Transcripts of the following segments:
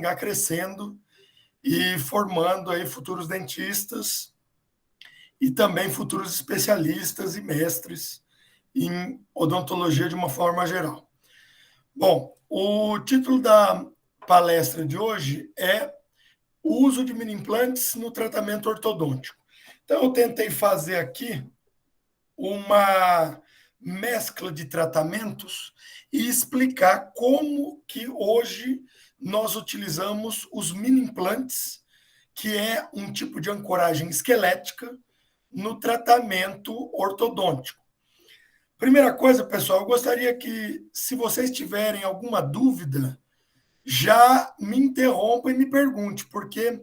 Maringá crescendo e formando aí futuros dentistas e também futuros especialistas e mestres em odontologia de uma forma geral. Bom, o título da palestra de hoje é o uso de mini-implantes no tratamento ortodôntico. Então, eu tentei fazer aqui uma mescla de tratamentos e explicar como que hoje nós utilizamos os mini-implantes, que é um tipo de ancoragem esquelética, no tratamento ortodôntico. Primeira coisa, pessoal, eu gostaria que, se vocês tiverem alguma dúvida, já me interrompa e me pergunte, porque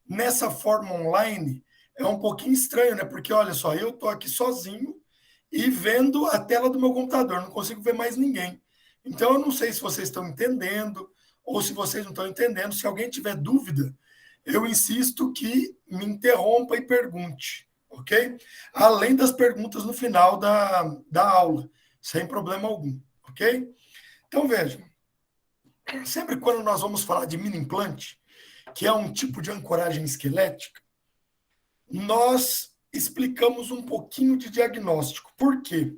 nessa forma online é um pouquinho estranho, né? Porque, olha só, eu estou aqui sozinho e vendo a tela do meu computador, não consigo ver mais ninguém. Então, eu não sei se vocês estão entendendo ou se vocês não estão entendendo. Se alguém tiver dúvida, eu insisto que me interrompa e pergunte, ok? Além das perguntas no final da aula, sem problema algum, ok? Então, vejam, sempre quando nós vamos falar de mini implante, que é um tipo de ancoragem esquelética, nós explicamos um pouquinho de diagnóstico. Por quê?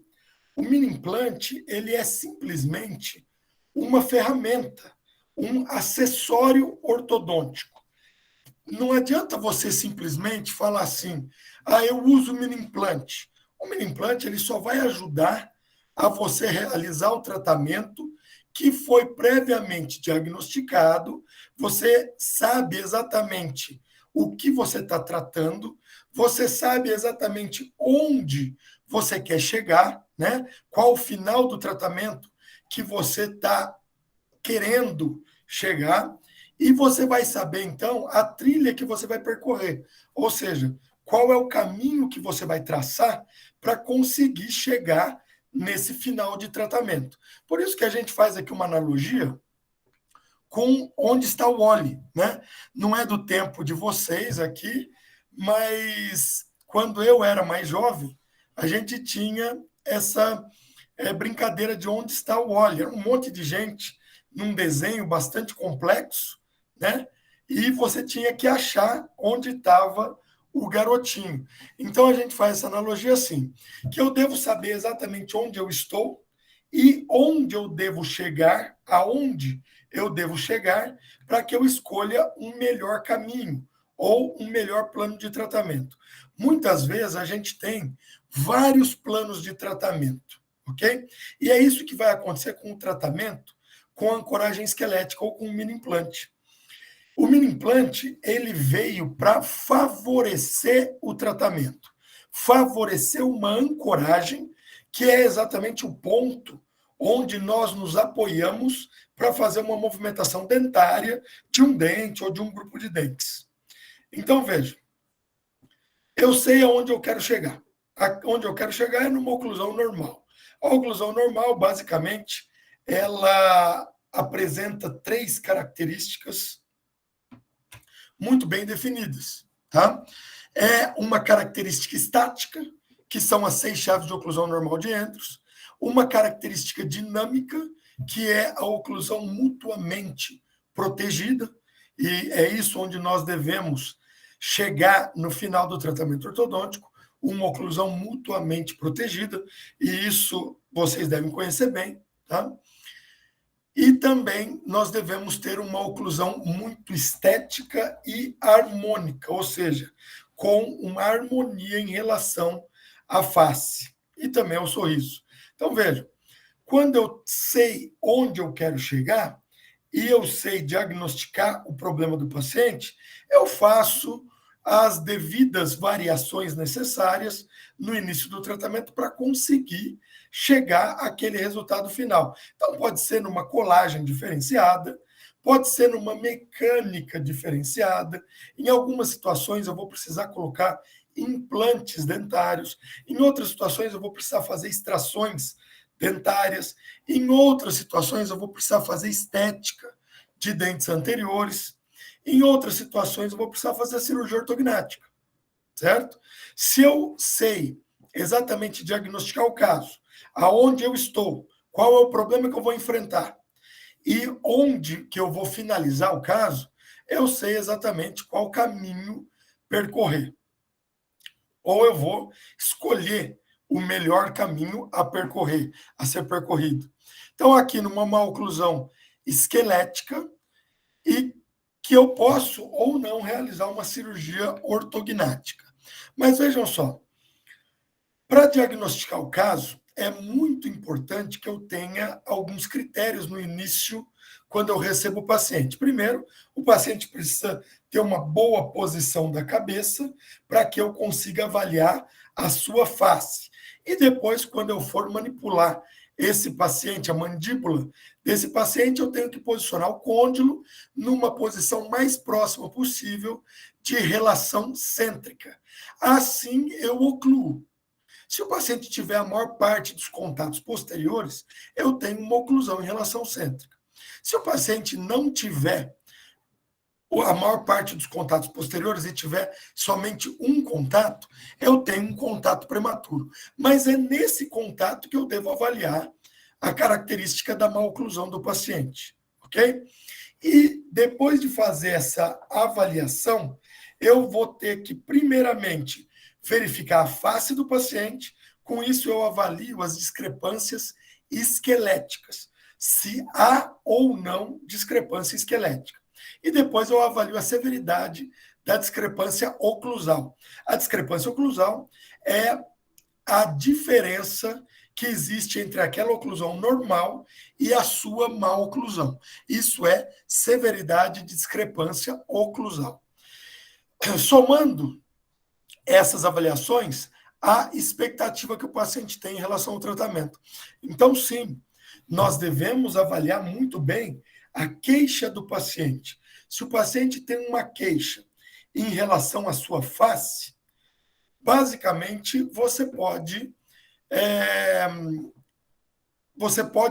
O mini implante, ele é simplesmente uma ferramenta, um acessório ortodôntico. Não adianta você simplesmente falar assim, eu uso o mini implante. O mini implante, ele só vai ajudar a você realizar o tratamento que foi previamente diagnosticado, você sabe exatamente o que você está tratando, você sabe exatamente onde você quer chegar, né? Qual o final do tratamento que você está querendo chegar, e você vai saber, então, a trilha que você vai percorrer. Ou seja, qual é o caminho que você vai traçar para conseguir chegar nesse final de tratamento. Por isso que a gente faz aqui uma analogia com onde está o Wall-E, né? Não é do tempo de vocês aqui, mas quando eu era mais jovem, a gente tinha essa brincadeira de onde está o Wall-E. Era um monte de gente num desenho bastante complexo, né? E você tinha que achar onde estava o garotinho. Então a gente faz essa analogia assim, que eu devo saber exatamente onde eu estou e onde eu devo chegar, aonde eu devo chegar, para que eu escolha um melhor caminho ou um melhor plano de tratamento. Muitas vezes a gente tem vários planos de tratamento, ok? E é isso que vai acontecer com o tratamento com ancoragem esquelética ou com o mini implante. O mini implante, ele veio para favorecer o tratamento, favorecer uma ancoragem, que é exatamente o ponto onde nós nos apoiamos para fazer uma movimentação dentária de um dente ou de um grupo de dentes. Então, veja, eu sei aonde eu quero chegar. Onde eu quero chegar é numa oclusão normal. A oclusão normal, basicamente, ela apresenta 3 características muito bem definidas. Tá? É uma característica estática, que são as 6 chaves de oclusão normal de Enders, uma característica dinâmica, que é a oclusão mutuamente protegida, e é isso onde nós devemos chegar no final do tratamento ortodôntico, uma oclusão mutuamente protegida, e isso vocês devem conhecer bem, tá? E também nós devemos ter uma oclusão muito estética e harmônica, ou seja, com uma harmonia em relação à face e também ao sorriso. Então, veja, quando eu sei onde eu quero chegar e eu sei diagnosticar o problema do paciente, eu faço as devidas variações necessárias no início do tratamento para conseguir chegar àquele resultado final. Então, pode ser numa colagem diferenciada, pode ser numa mecânica diferenciada. Em algumas situações, eu vou precisar colocar implantes dentários. Em outras situações, eu vou precisar fazer extrações dentárias. Em outras situações, eu vou precisar fazer estética de dentes anteriores. Em outras situações, eu vou precisar fazer a cirurgia ortognática, certo? Se eu sei exatamente diagnosticar o caso, aonde eu estou, qual é o problema que eu vou enfrentar, E onde que eu vou finalizar o caso, eu sei exatamente qual caminho percorrer. Ou eu vou escolher o melhor caminho a percorrer, a ser percorrido. Então, aqui numa maloclusão esquelética, e que eu posso ou não realizar uma cirurgia ortognática. Mas vejam só, para diagnosticar o caso, é muito importante que eu tenha alguns critérios no início, quando eu recebo o paciente. Primeiro, o paciente precisa ter uma boa posição da cabeça para que eu consiga avaliar a sua face. E depois, quando eu for manipular esse paciente, a mandíbula desse paciente, eu tenho que posicionar o côndilo numa posição mais próxima possível de relação cêntrica. Assim, eu ocluo. Se o paciente tiver a maior parte dos contatos posteriores, eu tenho uma oclusão em relação cêntrica. Se o paciente não tiver a maior parte dos contatos posteriores e tiver somente um contato, eu tenho um contato prematuro. Mas é nesse contato que eu devo avaliar a característica da maloclusão do paciente, ok? E depois de fazer essa avaliação, eu vou ter que, primeiramente, verificar a face do paciente. Com isso, eu avalio as discrepâncias esqueléticas, se há ou não discrepância esquelética. E depois eu avalio a severidade da discrepância oclusal. A discrepância oclusal é a diferença que existe entre aquela oclusão normal e a sua maloclusão. Isso é severidade de discrepância oclusal. Somando essas avaliações, a expectativa que o paciente tem em relação ao tratamento. Então, sim, nós devemos avaliar muito bem a queixa do paciente. Se o paciente tem uma queixa em relação à sua face, basicamente você pode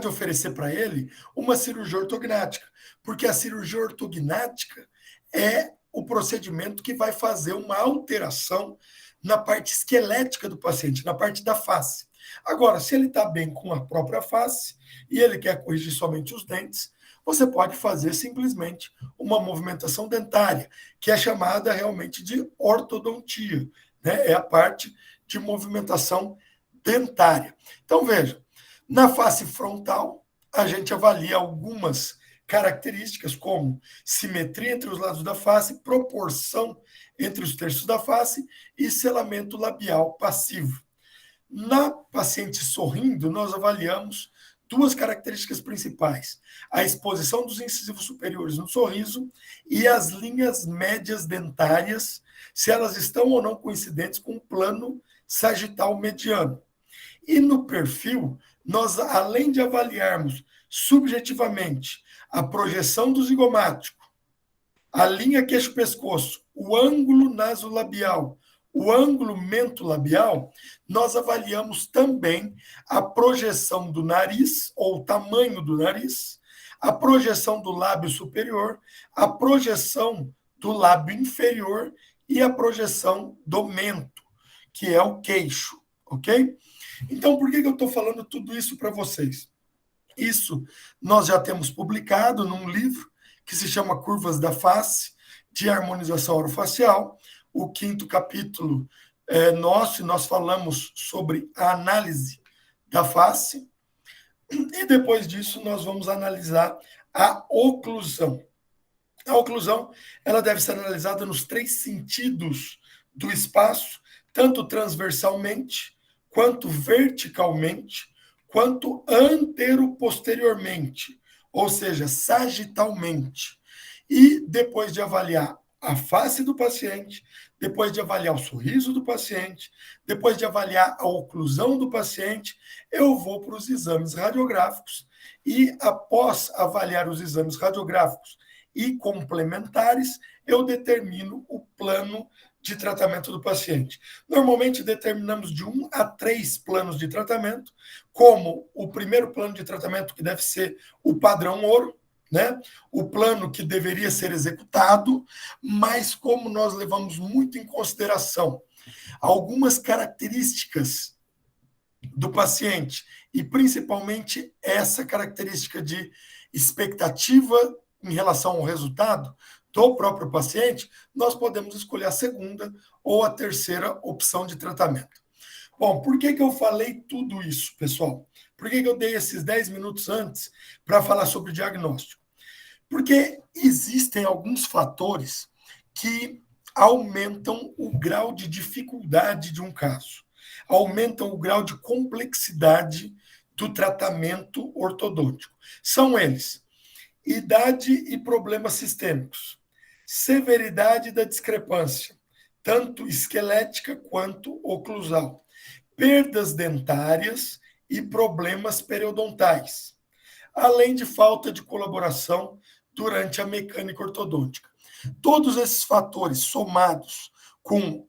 oferecer para ele uma cirurgia ortognática, porque a cirurgia ortognática é o procedimento que vai fazer uma alteração na parte esquelética do paciente, na parte da face. Agora, se ele está bem com a própria face e ele quer corrigir somente os dentes, você pode fazer simplesmente uma movimentação dentária, que é chamada realmente de ortodontia, né? É a parte de movimentação dentária. Então, veja, na face frontal, a gente avalia algumas características, como simetria entre os lados da face, proporção entre os terços da face e selamento labial passivo. Na paciente sorrindo, nós avaliamos duas características principais: a exposição dos incisivos superiores no sorriso e as linhas médias dentárias, se elas estão ou não coincidentes com o plano sagital mediano. E no perfil, nós, além de avaliarmos subjetivamente a projeção do zigomático, a linha queixo-pescoço, o ângulo nasolabial, o ângulo mentolabial, nós avaliamos também a projeção do nariz, ou o tamanho do nariz, a projeção do lábio superior, a projeção do lábio inferior e a projeção do mento, que é o queixo, ok? Então, por que eu estou falando tudo isso para vocês? Isso nós já temos publicado num livro que se chama Curvas da Face, de Harmonização Orofacial. O 5º capítulo é nosso, e nós falamos sobre a análise da face. E depois disso, nós vamos analisar a oclusão. A oclusão, ela deve ser analisada nos 3 sentidos do espaço, tanto transversalmente, quanto verticalmente, quanto antero-posteriormente, ou seja, sagitalmente. E depois de avaliar a face do paciente, depois de avaliar o sorriso do paciente, depois de avaliar a oclusão do paciente, eu vou para os exames radiográficos e, após avaliar os exames radiográficos e complementares, eu determino o plano de tratamento do paciente. Normalmente determinamos de 1 a 3 planos de tratamento, como o primeiro plano de tratamento, que deve ser o padrão ouro, né? O plano que deveria ser executado, mas como nós levamos muito em consideração algumas características do paciente, e principalmente essa característica de expectativa em relação ao resultado do próprio paciente, nós podemos escolher a segunda ou a terceira opção de tratamento. Bom, por que eu falei tudo isso, pessoal? Por que eu dei esses 10 minutos antes para falar sobre diagnóstico? Porque existem alguns fatores que aumentam o grau de dificuldade de um caso, aumentam o grau de complexidade do tratamento ortodôntico. São eles: idade e problemas sistêmicos, severidade da discrepância, tanto esquelética quanto oclusal, perdas dentárias e problemas periodontais, além de falta de colaboração durante a mecânica ortodôntica. Todos esses fatores somados com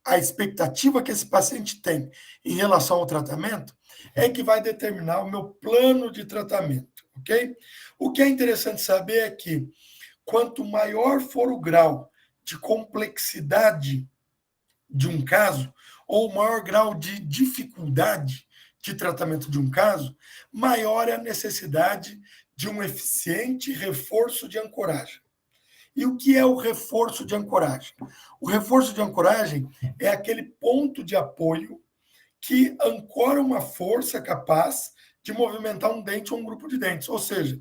a expectativa que esse paciente tem em relação ao tratamento é que vai determinar o meu plano de tratamento, ok? O que é interessante saber é que quanto maior for o grau de complexidade de um caso, ou maior grau de dificuldade de tratamento de um caso, maior é a necessidade de um eficiente reforço de ancoragem. E o que é o reforço de ancoragem? O reforço de ancoragem é aquele ponto de apoio que ancora uma força capaz de movimentar um dente ou um grupo de dentes. Ou seja,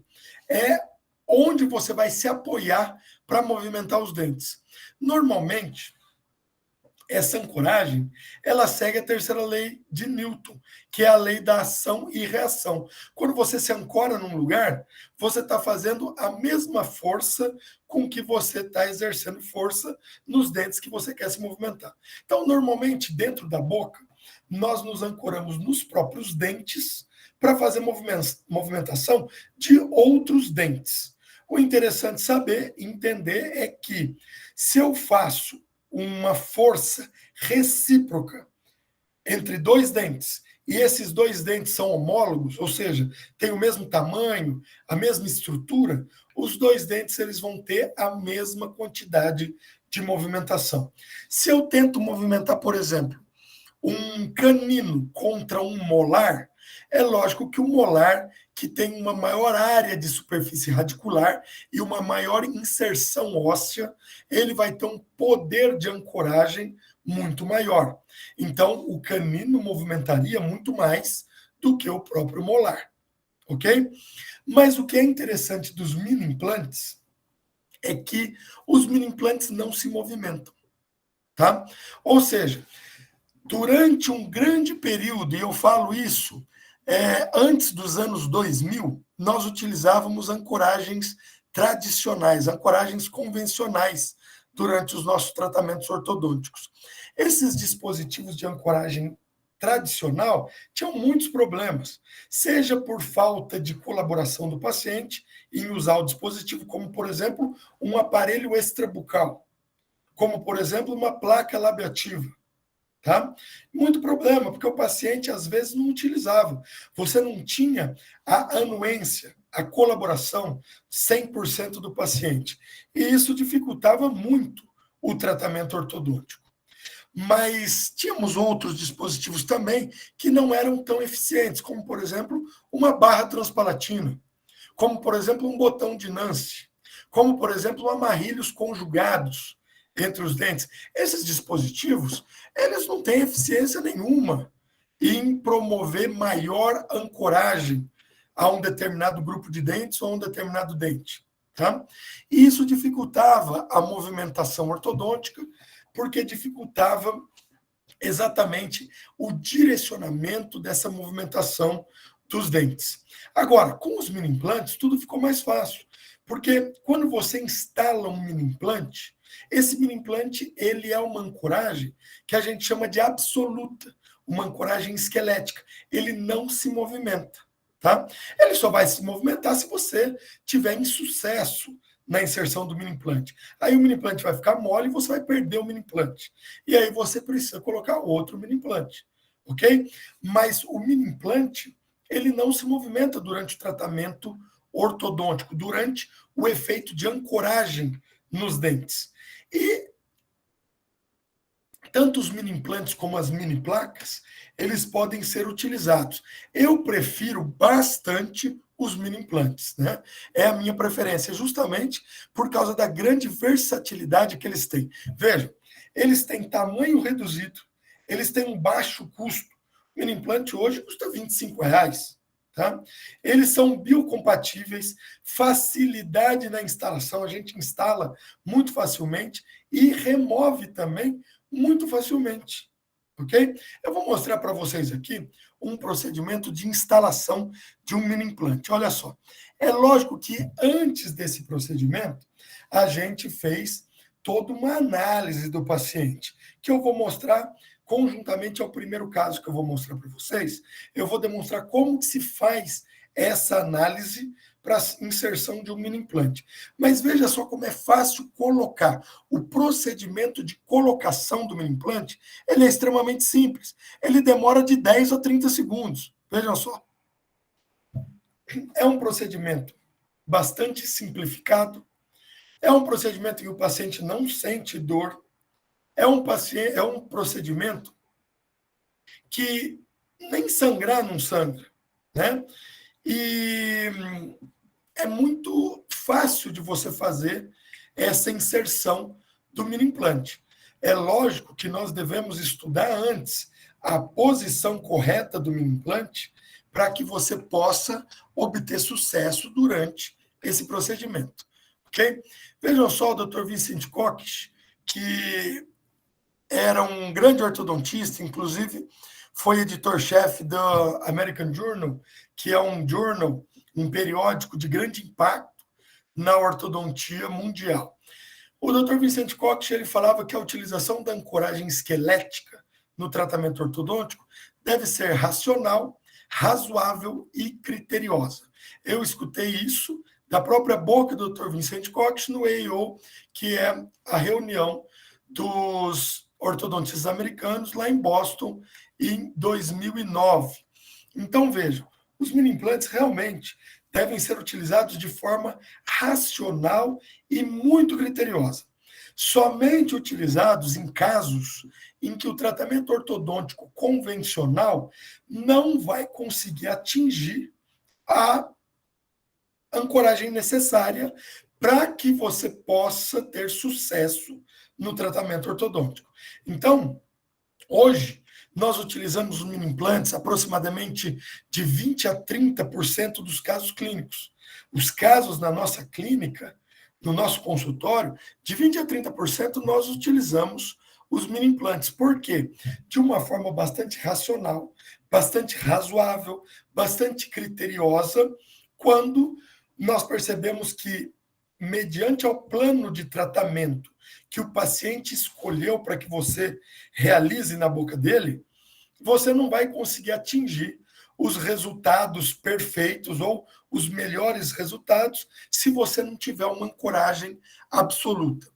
é onde você vai se apoiar para movimentar os dentes. Normalmente, essa ancoragem, ela segue a terceira lei de Newton, que é a lei da ação e reação. Quando você se ancora num lugar, você está fazendo a mesma força com que você está exercendo força nos dentes que você quer se movimentar. Então, normalmente, dentro da boca, nós nos ancoramos nos próprios dentes para fazer movimentação de outros dentes. O interessante saber, entender, é que se eu faço uma força recíproca entre dois dentes, e esses dois dentes são homólogos, ou seja, têm o mesmo tamanho, a mesma estrutura, os dois dentes eles vão ter a mesma quantidade de movimentação. Se eu tento movimentar, por exemplo, um canino contra um molar, é lógico que o molar, que tem uma maior área de superfície radicular e uma maior inserção óssea, ele vai ter um poder de ancoragem muito maior. Então, o canino movimentaria muito mais do que o próprio molar, ok? Mas o que é interessante dos mini implantes é que os mini implantes não se movimentam, tá? Ou seja, durante um grande período, e eu falo isso, antes dos anos 2000, nós utilizávamos ancoragens tradicionais, ancoragens convencionais, durante os nossos tratamentos ortodônticos. Esses dispositivos de ancoragem tradicional tinham muitos problemas, seja por falta de colaboração do paciente em usar o dispositivo, como, por exemplo, um aparelho extrabucal, como, por exemplo, uma placa labiativa. Tá? Muito problema, porque o paciente às vezes não utilizava. Você não tinha a anuência, a colaboração 100% do paciente. E isso dificultava muito o tratamento ortodôntico. Mas tínhamos outros dispositivos também que não eram tão eficientes, como, por exemplo, uma barra transpalatina, como, por exemplo, um botão de Nance, como, por exemplo, amarrilhos conjugados entre os dentes. Esses dispositivos, eles não têm eficiência nenhuma em promover maior ancoragem a um determinado grupo de dentes ou a um determinado dente. Tá? E isso dificultava a movimentação ortodôntica, porque dificultava exatamente o direcionamento dessa movimentação dos dentes. Agora, com os mini implantes, tudo ficou mais fácil, porque quando você instala um mini implante, esse mini implante ele é uma ancoragem que a gente chama de absoluta, uma ancoragem esquelética. Ele não se movimenta, tá? Ele só vai se movimentar se você tiver insucesso na inserção do mini implante. Aí o mini implante vai ficar mole e você vai perder o mini implante. E aí você precisa colocar outro mini implante, ok? Mas o mini implante, ele não se movimenta durante o tratamento ortodôntico, durante o efeito de ancoragem nos dentes. E tanto os mini implantes como as mini placas, eles podem ser utilizados. Eu prefiro bastante os mini implantes, né? É a minha preferência, justamente por causa da grande versatilidade que eles têm. Vejam, eles têm tamanho reduzido, eles têm um baixo custo. O mini implante hoje custa R$ 25. Tá? Eles são biocompatíveis, facilidade na instalação, a gente instala muito facilmente e remove também muito facilmente, ok? Eu vou mostrar para vocês aqui um procedimento de instalação de um mini implante. Olha só, é lógico que antes desse procedimento, a gente fez toda uma análise do paciente, que eu vou mostrar conjuntamente ao primeiro caso que eu vou mostrar para vocês. Eu vou demonstrar como que se faz essa análise para a inserção de um mini implante. Mas veja só como é fácil colocar. O procedimento de colocação do mini implante, ele é extremamente simples. Ele demora de 10 a 30 segundos. Vejam só. É um procedimento bastante simplificado. É um procedimento que o paciente não sente dor. É um procedimento que nem sangrar não sangra, né? E é muito fácil de você fazer essa inserção do mini implante. É lógico que nós devemos estudar antes a posição correta do mini implante para que você possa obter sucesso durante esse procedimento, ok? Vejam só o Dr. Vincent Koch, que era um grande ortodontista, inclusive foi editor-chefe do American Journal, que é um journal, um periódico de grande impacto na ortodontia mundial. O Dr. Vincent Koch, ele falava que a utilização da ancoragem esquelética no tratamento ortodôntico deve ser racional, razoável e criteriosa. Eu escutei isso da própria boca do Dr. Vincent Koch no AAO, que é a reunião dos ortodontistas americanos lá em Boston em 2009. Então, vejam, os mini implantes realmente devem ser utilizados de forma racional e muito criteriosa. Somente utilizados em casos em que o tratamento ortodôntico convencional não vai conseguir atingir a ancoragem necessária para que você possa ter sucesso no tratamento ortodôntico. Então, hoje, nós utilizamos os mini implantes aproximadamente de 20 a 30% dos casos clínicos. Os casos na nossa clínica, no nosso consultório, de 20 a 30% nós utilizamos os mini implantes. Por quê? De uma forma bastante racional, bastante razoável, bastante criteriosa, quando nós percebemos que, mediante ao plano de tratamento que o paciente escolheu para que você realize na boca dele, você não vai conseguir atingir os resultados perfeitos ou os melhores resultados se você não tiver uma ancoragem absoluta.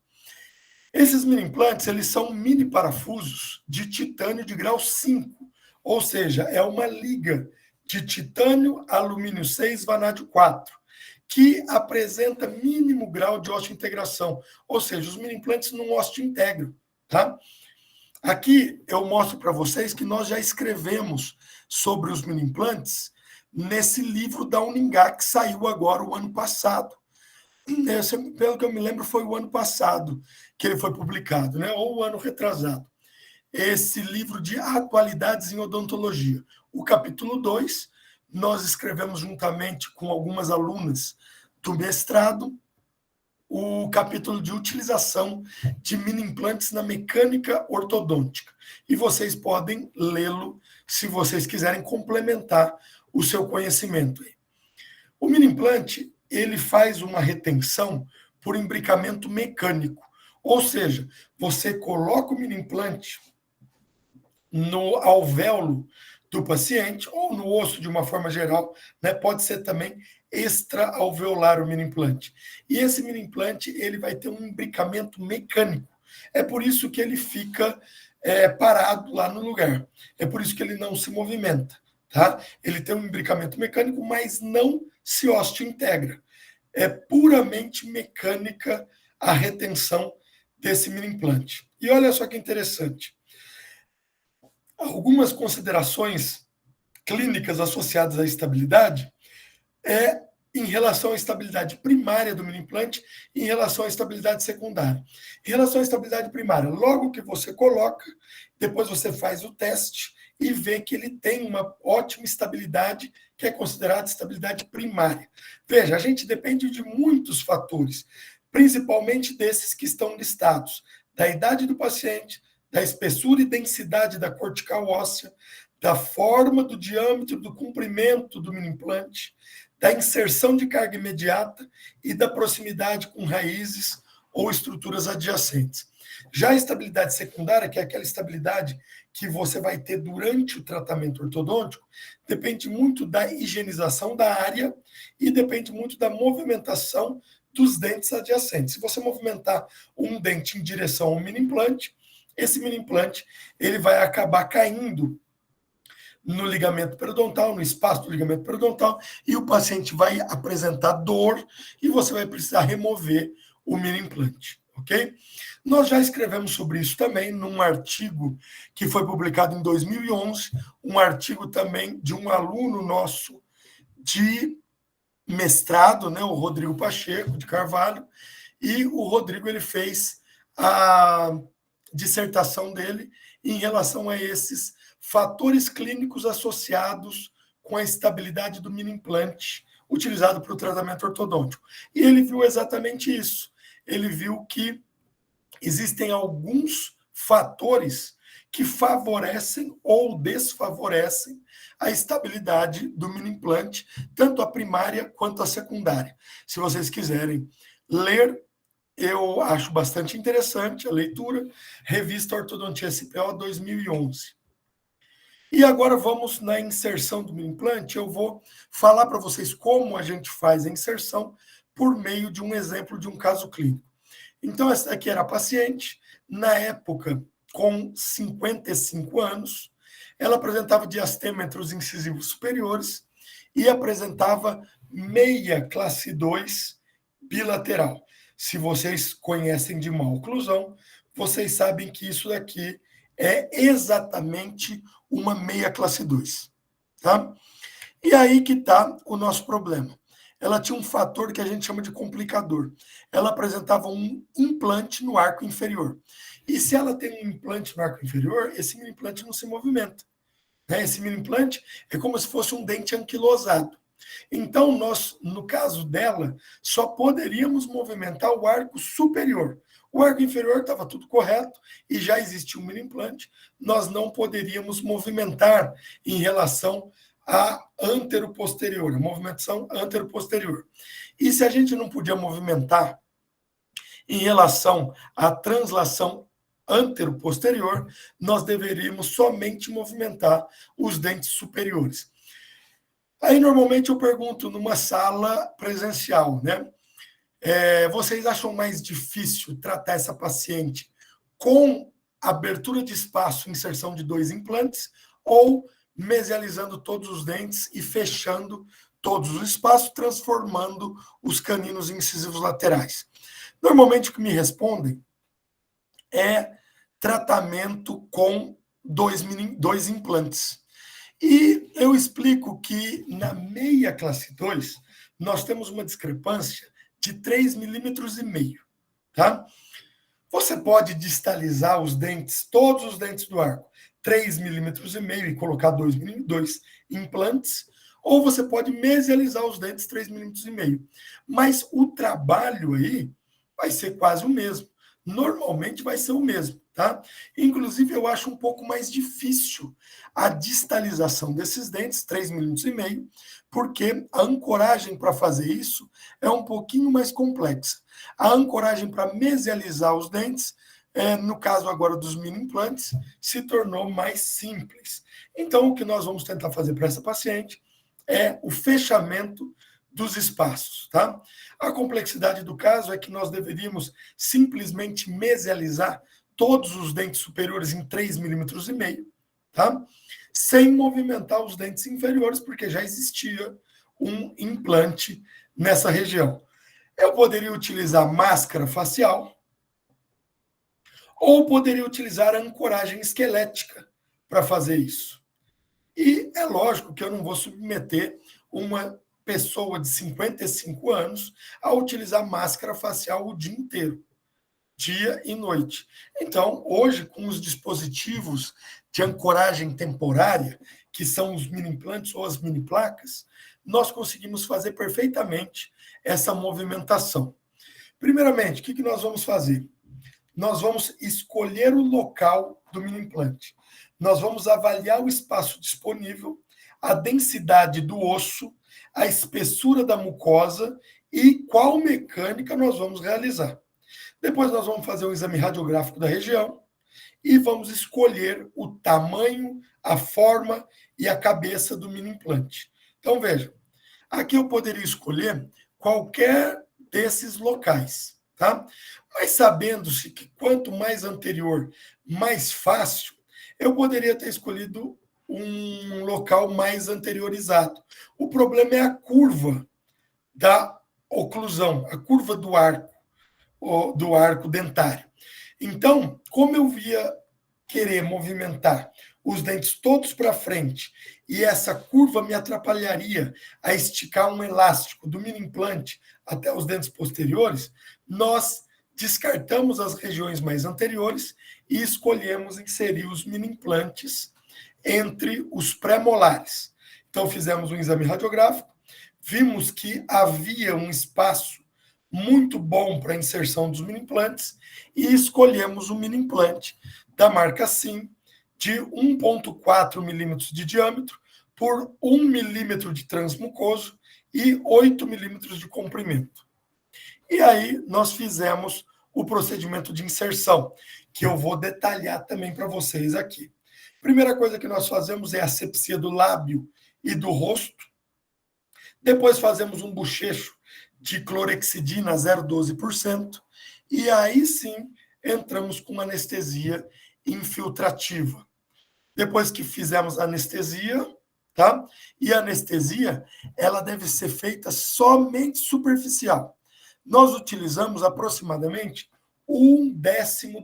Esses mini implantes, eles são mini parafusos de titânio de grau 5, ou seja, é uma liga de titânio, alumínio 6, vanádio 4, que apresenta mínimo grau de osteointegração, ou seja, os mini implantes não osteointegram, tá? Aqui eu mostro para vocês que nós já escrevemos sobre os mini implantes nesse livro da Uningá, que saiu agora o ano passado. Pelo que eu me lembro, foi o ano passado que ele foi publicado, né? Ou o ano retrasado. Esse livro de atualidades em odontologia. O capítulo 2, nós escrevemos juntamente com algumas alunas do mestrado, o capítulo de utilização de mini implantes na mecânica ortodôntica. E vocês podem lê-lo se vocês quiserem complementar o seu conhecimento. O mini implante, ele faz uma retenção por imbricamento mecânico. Ou seja, você coloca o mini implante no alvéolo do paciente, ou no osso de uma forma geral, né? Pode ser também extra-alveolar o mini implante. E esse mini implante, ele vai ter um imbricamento mecânico. É por isso que ele fica parado lá no lugar. É por isso que ele não se movimenta, tá? Ele tem um imbricamento mecânico, mas não se osteointegra. É puramente mecânica a retenção desse mini implante. E olha só que interessante. Algumas considerações clínicas associadas à estabilidade é em relação à estabilidade primária do mini implante e em relação à estabilidade secundária. Em relação à estabilidade primária, logo que você coloca, depois você faz o teste e vê que ele tem uma ótima estabilidade, que é considerada estabilidade primária. Veja, a gente depende de muitos fatores, principalmente desses que estão listados, da idade do paciente, da espessura e densidade da cortical óssea, da forma, do diâmetro, do comprimento do mini implante, da inserção de carga imediata e da proximidade com raízes ou estruturas adjacentes. Já a estabilidade secundária, que é aquela estabilidade que você vai ter durante o tratamento ortodôntico, depende muito da higienização da área e depende muito da movimentação dos dentes adjacentes. Se você movimentar um dente em direção ao mini implante, esse mini implante ele vai acabar caindo no ligamento periodontal, no espaço do ligamento periodontal, e o paciente vai apresentar dor e você vai precisar remover o mini implante, ok? Nós já escrevemos sobre isso também num artigo que foi publicado em 2011, um artigo também de um aluno nosso de mestrado, né, o Rodrigo Pacheco de Carvalho, e o Rodrigo ele fez a dissertação dele em relação a esses fatores clínicos associados com a estabilidade do mini implante utilizado para o tratamento ortodôntico. E ele viu exatamente isso. Ele viu que existem alguns fatores que favorecem ou desfavorecem a estabilidade do mini implante, tanto a primária quanto a secundária. Se vocês quiserem ler, eu acho bastante interessante a leitura, Revista Ortodontia SPO 2011. E agora vamos na inserção do mini implante. Eu vou falar para vocês como a gente faz a inserção por meio de um exemplo de um caso clínico. Então, essa daqui era a paciente, na época, com 55 anos, ela apresentava diastema entre os incisivos superiores e apresentava meia classe 2 bilateral. Se vocês conhecem de maloclusão, vocês sabem que isso daqui é exatamente uma meia classe 2. Tá? E aí que está o nosso problema. Ela tinha um fator que a gente chama de complicador. Ela apresentava um implante no arco inferior. E se ela tem um implante no arco inferior, esse mini implante não se movimenta. Né? Esse mini implante é como se fosse um dente anquilosado. Então, nós, no caso dela, só poderíamos movimentar o arco superior. O arco inferior estava tudo correto e já existia um mini implante. Nós não poderíamos movimentar em relação a antero-posterior, a movimentação antero-posterior. E se a gente não podia movimentar em relação à translação antero-posterior, nós deveríamos somente movimentar os dentes superiores. Aí, normalmente, eu pergunto numa sala presencial, né? Vocês acham mais difícil tratar essa paciente com abertura de espaço, inserção de 2 implantes, ou mesializando todos os dentes e fechando todos os espaços, transformando os caninos incisivos laterais? Normalmente, o que me respondem é tratamento com 2 implantes. E eu explico que na meia classe 2, nós temos uma discrepância de 3,5 milímetros. Tá? Você pode distalizar os dentes, todos os dentes do arco, 3,5 milímetros e colocar 2 implantes, ou você pode mesializar os dentes 3,5 milímetros. Mas o trabalho aí vai ser quase o mesmo. Normalmente vai ser o mesmo, tá? Inclusive, eu acho um pouco mais difícil a distalização desses dentes, 3,5 milímetros, porque a ancoragem para fazer isso é um pouquinho mais complexa. A ancoragem para mesializar os dentes, no caso agora dos mini implantes, se tornou mais simples. Então, o que nós vamos tentar fazer para essa paciente é o fechamento dos espaços, tá? A complexidade do caso é que nós deveríamos simplesmente mesializar todos os dentes superiores em 3,5 milímetros, tá? Sem movimentar os dentes inferiores, porque já existia um implante nessa região. Eu poderia utilizar máscara facial ou poderia utilizar ancoragem esquelética para fazer isso. E é lógico que eu não vou submeter uma pessoa de 55 anos a utilizar máscara facial o dia inteiro, dia e noite. Então, hoje, com os dispositivos de ancoragem temporária, que são os mini implantes ou as mini placas, nós conseguimos fazer perfeitamente essa movimentação. Primeiramente, o que nós vamos fazer? Nós vamos escolher o local do mini implante. Nós vamos avaliar o espaço disponível, a densidade do osso, a espessura da mucosa e qual mecânica nós vamos realizar. Depois nós vamos fazer um exame radiográfico da região e vamos escolher o tamanho, a forma e a cabeça do mini implante. Então, vejam, aqui eu poderia escolher qualquer desses locais, tá? Mas sabendo-se que quanto mais anterior, mais fácil, eu poderia ter escolhido um local mais anteriorizado. O problema é a curva da oclusão, a curva do arco dentário. Então, como eu ia querer movimentar os dentes todos para frente e essa curva me atrapalharia a esticar um elástico do mini implante até os dentes posteriores, nós descartamos as regiões mais anteriores e escolhemos inserir os mini implantes entre os pré-molares. Então, fizemos um exame radiográfico, vimos que havia um espaço muito bom para a inserção dos mini implantes e escolhemos o mini implante da marca Sim, de 1,4 milímetros de diâmetro por 1 milímetro de transmucoso e 8 milímetros de comprimento. E aí nós fizemos o procedimento de inserção, que eu vou detalhar também para vocês aqui. Primeira coisa que nós fazemos é a asepsia do lábio e do rosto. Depois fazemos um bochecho de clorexidina 0,12%. E aí sim entramos com anestesia infiltrativa. Depois que fizemos a anestesia, tá? E a anestesia, ela deve ser feita somente superficial. Nós utilizamos aproximadamente 1/10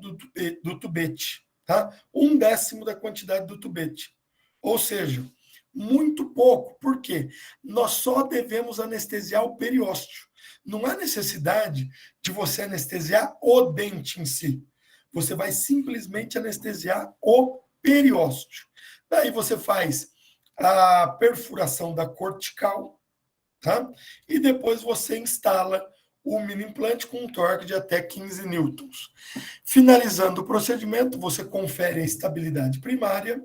do tubete, tá? 1/10 da quantidade do tubete. Ou seja, muito pouco. Por quê? Nós só devemos anestesiar o periósteo. Não há necessidade de você anestesiar o dente em si. Você vai simplesmente anestesiar o periósteo. Daí você faz a perfuração da cortical, tá? E depois você instala o mini implante com um torque de até 15 newtons. Finalizando o procedimento, você confere a estabilidade primária,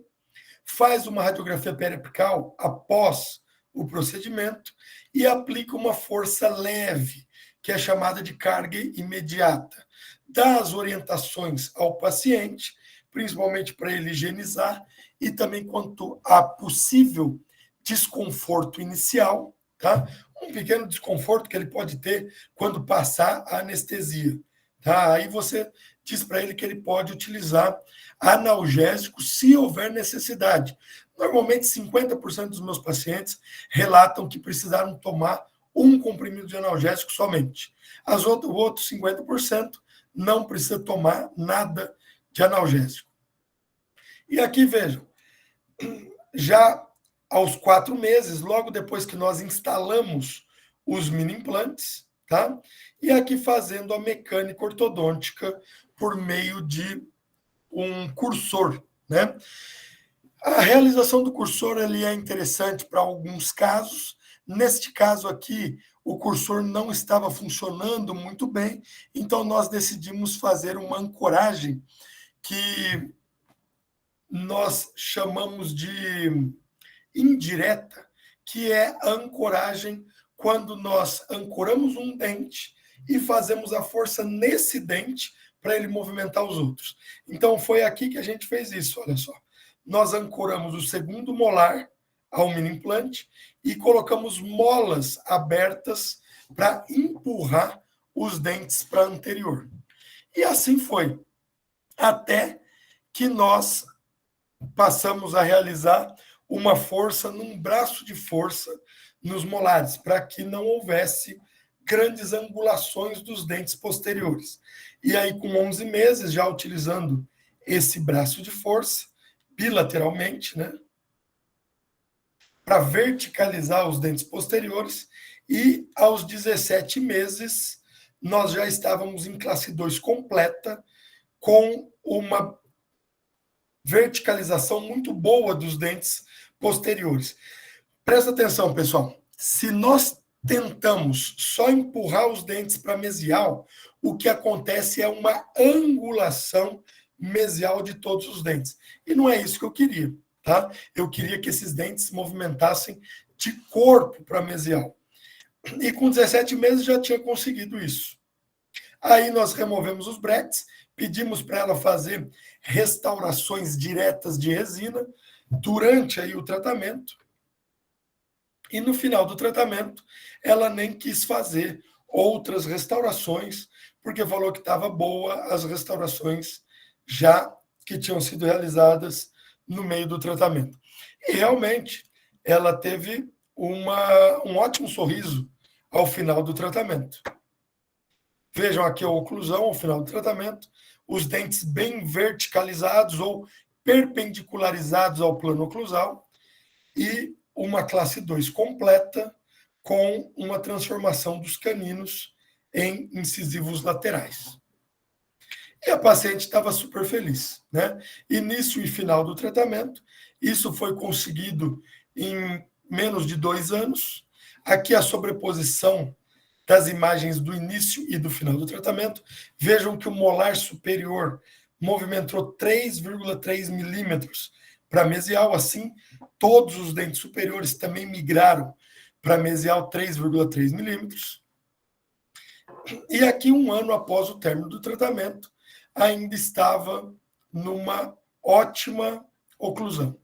faz uma radiografia periapical após o procedimento e aplica uma força leve, que é chamada de carga imediata. Dá as orientações ao paciente, principalmente para ele higienizar, e também quanto a possível desconforto inicial, tá? Um pequeno desconforto que ele pode ter quando passar a anestesia, tá? Aí você diz para ele que ele pode utilizar analgésico se houver necessidade. Normalmente, 50% dos meus pacientes relatam que precisaram tomar um comprimido de analgésico somente. Os outros 50% não precisa tomar nada de analgésico. E aqui, vejam, já aos 4 meses, logo depois que nós instalamos os mini implantes, tá? E aqui fazendo a mecânica ortodôntica por meio de um cursor, né? A realização do cursor ele é interessante para alguns casos. Neste caso aqui, o cursor não estava funcionando muito bem, então nós decidimos fazer uma ancoragem que nós chamamos de indireta, que é a ancoragem quando nós ancoramos um dente e fazemos a força nesse dente para ele movimentar os outros. Então, foi aqui que a gente fez isso, olha só. Nós ancoramos o segundo molar ao mini implante e colocamos molas abertas para empurrar os dentes para anterior. E assim foi, até que nós passamos a realizar uma força num braço de força nos molares, para que não houvesse grandes angulações dos dentes posteriores. E aí, com 11 meses, já utilizando esse braço de força, bilateralmente, né? para verticalizar os dentes posteriores, e aos 17 meses nós já estávamos em classe 2 completa, com uma verticalização muito boa dos dentes posteriores. Presta atenção, pessoal. Se nós tentamos só empurrar os dentes para mesial, o que acontece é uma angulação mesial de todos os dentes. E não é isso que eu queria, tá? Eu queria que esses dentes se movimentassem de corpo para mesial. E com 17 meses já tinha conseguido isso. Aí nós removemos os brackets, pedimos para ela fazer restaurações diretas de resina durante aí o tratamento. E no final do tratamento, ela nem quis fazer outras restaurações, porque falou que estava boa as restaurações já que tinham sido realizadas no meio do tratamento. E realmente, ela teve um ótimo sorriso ao final do tratamento. Vejam aqui a oclusão ao final do tratamento, os dentes bem verticalizados ou perpendicularizados ao plano oclusal e uma classe 2 completa com uma transformação dos caninos em incisivos laterais. E a paciente estava super feliz, né? Início e final do tratamento, isso foi conseguido em menos de 2 anos. Aqui a sobreposição das imagens do início e do final do tratamento. Vejam que o molar superior movimentou 3,3 milímetros para mesial, assim, todos os dentes superiores também migraram para mesial 3,3 milímetros. E aqui, um ano após o término do tratamento, ainda estava numa ótima oclusão.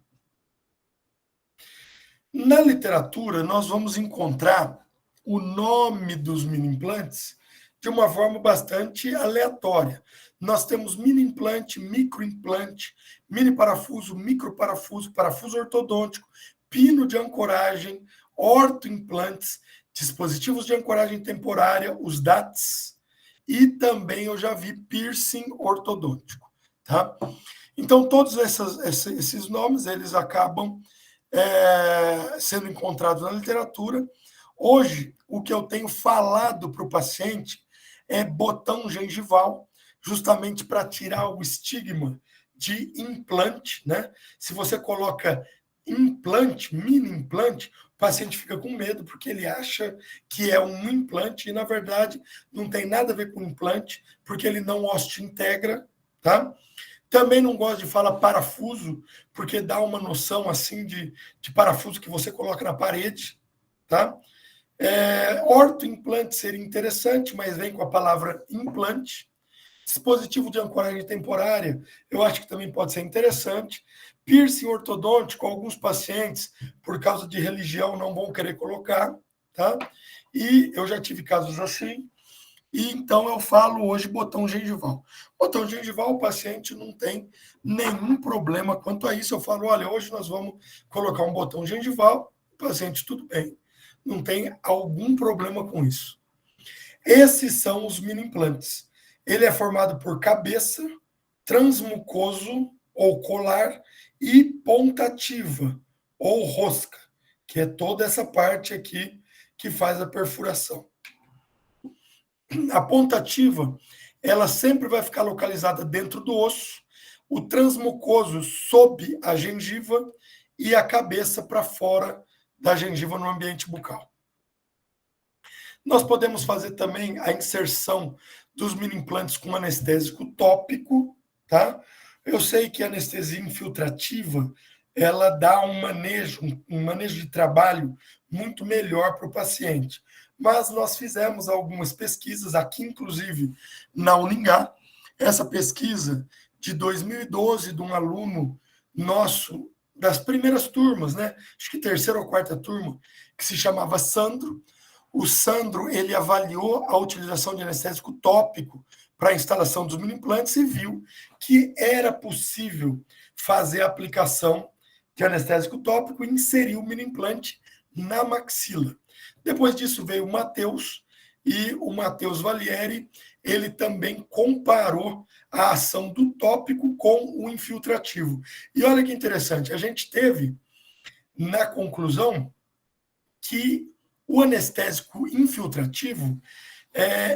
Na literatura, nós vamos encontrar o nome dos mini-implantes de uma forma bastante aleatória. Nós temos mini-implante, micro-implante, mini-parafuso, micro-parafuso, parafuso ortodôntico, pino de ancoragem, ortoimplantes, dispositivos de ancoragem temporária, os DATs, e também eu já vi piercing ortodôntico. Tá? Então, todos esses nomes, eles acabam sendo encontrados na literatura. Hoje, o que eu tenho falado para o paciente é botão gengival, justamente para tirar o estigma de implante, né? Se você coloca implante, mini implante, o paciente fica com medo, porque ele acha que é um implante, e na verdade não tem nada a ver com implante, porque ele não osteointegra, tá? Também não gosto de falar parafuso, porque dá uma noção assim de parafuso que você coloca na parede, tá? Ortoimplante seria interessante, mas vem com a palavra implante. Dispositivo de ancoragem temporária, eu acho que também pode ser interessante. Piercing ortodôntico, alguns pacientes, por causa de religião, não vão querer colocar, tá? E eu já tive casos assim. E então eu falo hoje botão gengival. Botão gengival, o paciente não tem nenhum problema quanto a isso. Eu falo, olha, hoje nós vamos colocar um botão gengival, o paciente, tudo bem. Não tem algum problema com isso. Esses são os mini implantes. Ele é formado por cabeça, transmucoso ou colar e pontativa ou rosca, que é toda essa parte aqui que faz a perfuração. A pontativa, ela sempre vai ficar localizada dentro do osso, o transmucoso sob a gengiva e a cabeça para fora da gengiva no ambiente bucal. Nós podemos fazer também a inserção dos mini implantes com anestésico tópico, tá? Eu sei que a anestesia infiltrativa, ela dá um manejo de trabalho muito melhor para o paciente. Mas nós fizemos algumas pesquisas aqui, inclusive na Uningá. Essa pesquisa de 2012, de um aluno nosso, das primeiras turmas, né? Acho que terceira ou quarta turma, que se chamava Sandro. O Sandro, ele avaliou a utilização de anestésico tópico para a instalação dos mini implantes e viu que era possível fazer a aplicação de anestésico tópico e inserir o mini implante na maxila. Depois disso veio o Matheus, e o Matheus Valieri, ele também comparou a ação do tópico com o infiltrativo. E olha que interessante, a gente teve na conclusão que o anestésico infiltrativo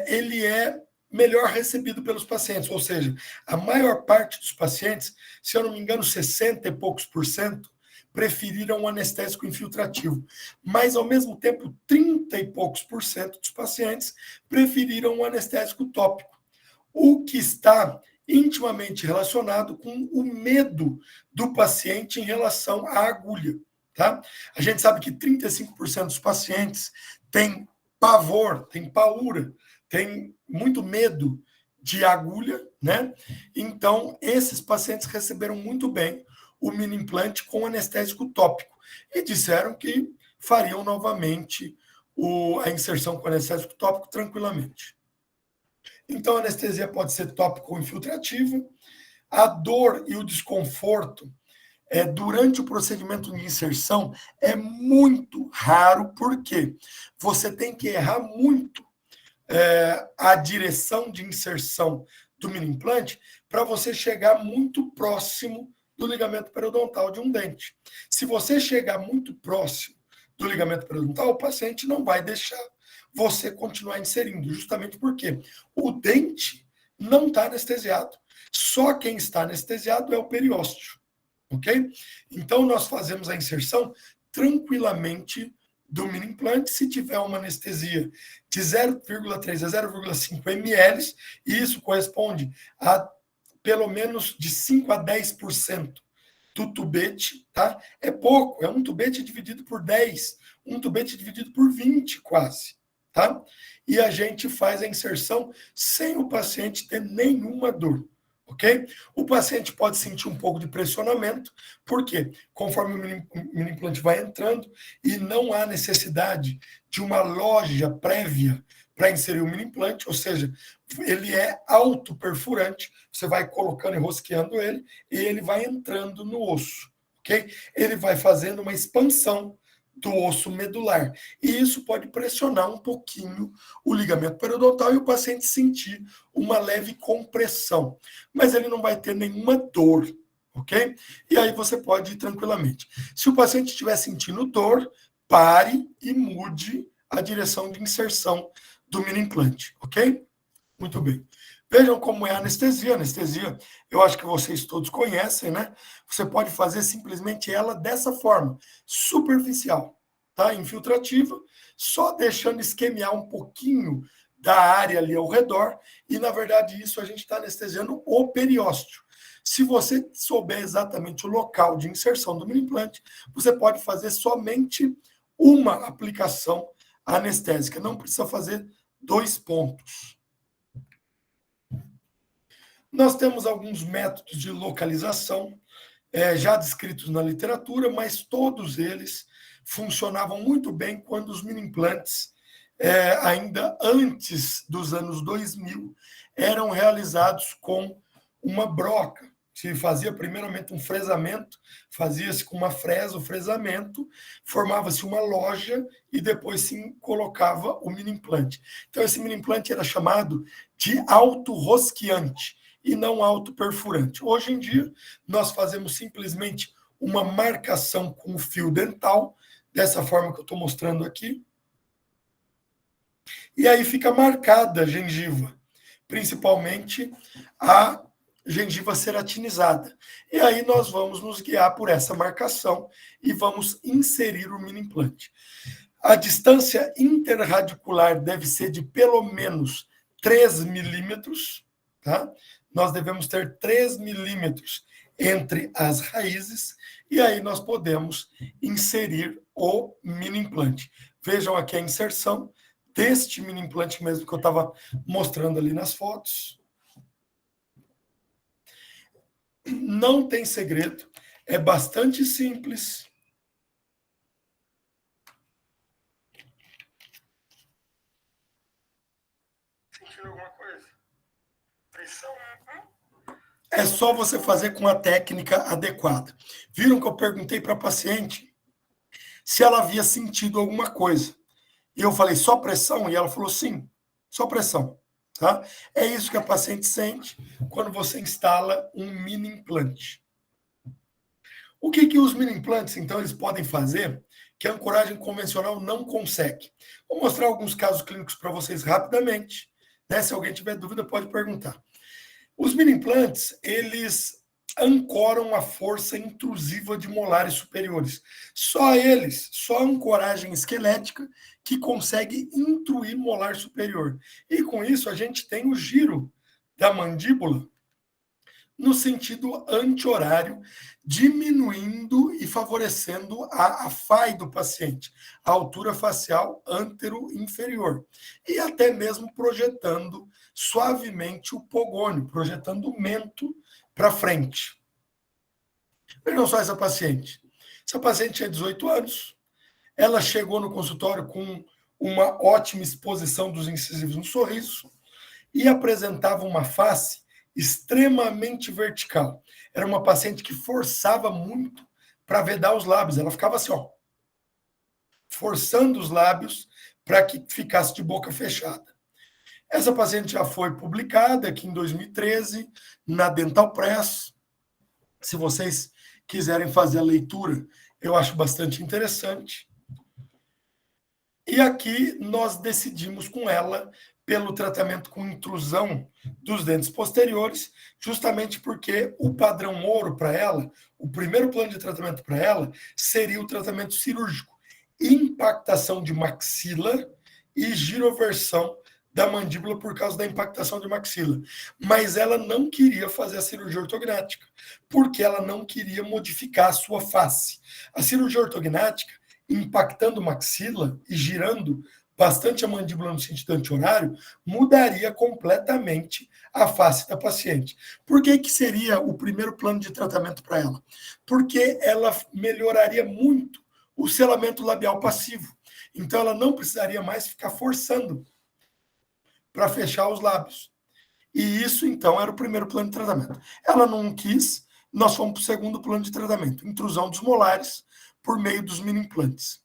ele é melhor recebido pelos pacientes, ou seja, a maior parte dos pacientes, se eu não me engano, 60 e poucos por cento, preferiram o anestésico infiltrativo. Mas, ao mesmo tempo, 30 e poucos por cento dos pacientes preferiram o anestésico tópico, o que está intimamente relacionado com o medo do paciente em relação à agulha. Tá? A gente sabe que 35% dos pacientes têm pavor, têm paura, têm muito medo de agulha, né? Então, esses pacientes receberam muito bem o mini implante com anestésico tópico e disseram que fariam novamente a inserção com anestésico tópico tranquilamente. Então, a anestesia pode ser tópica ou infiltrativa. A dor e o desconforto durante o procedimento de inserção é muito raro, porque você tem que errar muito a direção de inserção do mini implante para você chegar muito próximo do ligamento periodontal de um dente. Se você chegar muito próximo do ligamento periodontal, o paciente não vai deixar você continuar inserindo, justamente porque o dente não está anestesiado. Só quem está anestesiado é o periósteo, ok? Então, nós fazemos a inserção tranquilamente do mini implante se tiver uma anestesia de 0,3 a 0,5 ml, e isso corresponde a pelo menos de 5 a 10% do tubete, tá? É pouco, é um tubete dividido por 10, um tubete dividido por 20 quase, tá? E a gente faz a inserção sem o paciente ter nenhuma dor, ok? O paciente pode sentir um pouco de pressionamento, porque conforme o mini implante vai entrando e não há necessidade de uma loja prévia para inserir o mini implante, ou seja, ele é autoperfurante, você vai colocando e rosqueando ele, e ele vai entrando no osso, ok? Ele vai fazendo uma expansão do osso medular, e isso pode pressionar um pouquinho o ligamento periodontal e o paciente sentir uma leve compressão, mas ele não vai ter nenhuma dor, ok? E aí você pode ir tranquilamente. Se o paciente estiver sentindo dor, pare e mude a direção de inserção do mini implante, ok? Muito bem. Vejam como é a anestesia. A anestesia, eu acho que vocês todos conhecem, né? Você pode fazer simplesmente ela dessa forma, superficial, tá? Infiltrativa, só deixando esquemear um pouquinho da área ali ao redor, e na verdade isso a gente está anestesiando o periósteo. Se você souber exatamente o local de inserção do mini implante, você pode fazer somente uma aplicação anestésica, não precisa fazer 2 pontos. Nós temos alguns métodos de localização já descritos na literatura, mas todos eles funcionavam muito bem quando os mini implantes, ainda antes dos anos 2000, eram realizados com uma broca. Se fazia primeiramente um fresamento, fazia-se com uma fresa o fresamento, formava-se uma loja e depois se colocava o mini implante. Então, esse mini implante era chamado de autorrosqueante e não autoperfurante. Hoje em dia, nós fazemos simplesmente uma marcação com o fio dental, dessa forma que eu estou mostrando aqui, e aí fica marcada a gengiva, principalmente a gengiva ceratinizada. E aí nós vamos nos guiar por essa marcação e vamos inserir o mini implante. A distância interradicular deve ser de pelo menos 3 milímetros, tá? Nós devemos ter 3 milímetros entre as raízes, e aí nós podemos inserir o mini implante. Vejam aqui a inserção deste mini implante mesmo que eu estava mostrando ali nas fotos. Não tem segredo, é bastante simples. Sentindo alguma coisa? Pressão? É só você fazer com a técnica adequada. Viram que eu perguntei para a paciente se ela havia sentido alguma coisa. E eu falei, só pressão? E ela falou, sim, só pressão. Tá? É isso que a paciente sente quando você instala um mini implante. O que os mini implantes, então, eles podem fazer que a ancoragem convencional não consegue? Vou mostrar alguns casos clínicos para vocês rapidamente, né? Se alguém tiver dúvida, pode perguntar. Os mini implantes, eles ancoram a força intrusiva de molares superiores. Só eles, só a ancoragem esquelética que consegue intruir molar superior. E com isso a gente tem o giro da mandíbula no sentido anti-horário, diminuindo e favorecendo a FAI do paciente, a altura facial antero-inferior, e até mesmo projetando suavemente o pogônio, projetando o mento para frente. Vejam só essa paciente. Essa paciente tinha 18 anos, ela chegou no consultório com uma ótima exposição dos incisivos no sorriso e apresentava uma face extremamente vertical. Era uma paciente que forçava muito para vedar os lábios. Ela ficava assim, ó, forçando os lábios para que ficasse de boca fechada. Essa paciente já foi publicada aqui em 2013 na Dental Press. Se vocês quiserem fazer a leitura, eu acho bastante interessante. E aqui nós decidimos com ela pelo tratamento com intrusão dos dentes posteriores, justamente porque o padrão ouro para ela, o primeiro plano de tratamento para ela, seria o tratamento cirúrgico, impactação de maxila e giroversão da mandíbula por causa da impactação de maxila. Mas ela não queria fazer a cirurgia ortognática, porque ela não queria modificar a sua face. A cirurgia ortognática, impactando maxila e girando bastante a mandíbula no sentido anti-horário, mudaria completamente a face da paciente. Por que seria o primeiro plano de tratamento para ela? Porque ela melhoraria muito o selamento labial passivo. Então, ela não precisaria mais ficar forçando para fechar os lábios. E isso, então, era o primeiro plano de tratamento. Ela não quis, nós fomos para o segundo plano de tratamento, intrusão dos molares por meio dos mini implantes.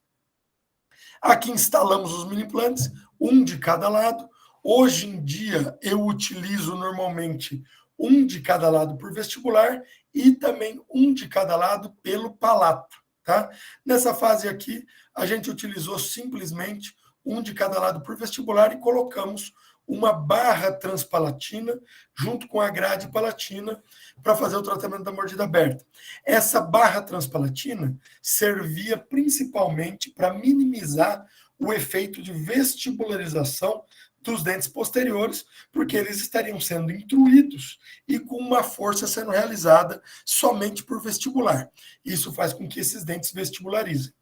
Aqui instalamos os mini implantes, um de cada lado. Hoje em dia, eu utilizo normalmente um de cada lado por vestibular e também um de cada lado pelo palato. Tá? Nessa fase aqui, a gente utilizou simplesmente um de cada lado por vestibular e colocamos uma barra transpalatina junto com a grade palatina para fazer o tratamento da mordida aberta. Essa barra transpalatina servia principalmente para minimizar o efeito de vestibularização dos dentes posteriores, porque eles estariam sendo intruídos e com uma força sendo realizada somente por vestibular. Isso faz com que esses dentes vestibularizem.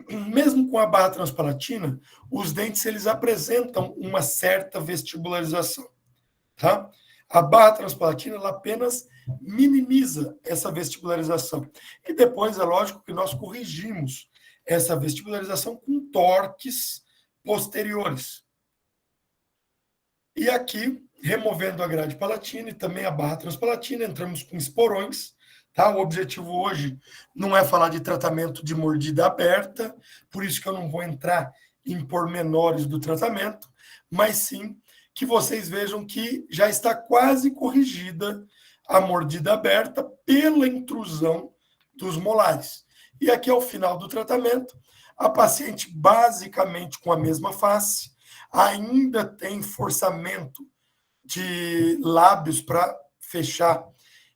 Mesmo com a barra transpalatina, os dentes eles apresentam uma certa vestibularização, tá? A barra transpalatina ela apenas minimiza essa vestibularização. E depois é lógico que nós corrigimos essa vestibularização com torques posteriores. E aqui, removendo a grade palatina e também a barra transpalatina, entramos com esporões. Tá? O objetivo hoje não é falar de tratamento de mordida aberta, por isso que eu não vou entrar em pormenores do tratamento, mas sim que vocês vejam que já está quase corrigida a mordida aberta pela intrusão dos molares. E aqui ao final do tratamento, a paciente basicamente com a mesma face, ainda tem forçamento de lábios para fechar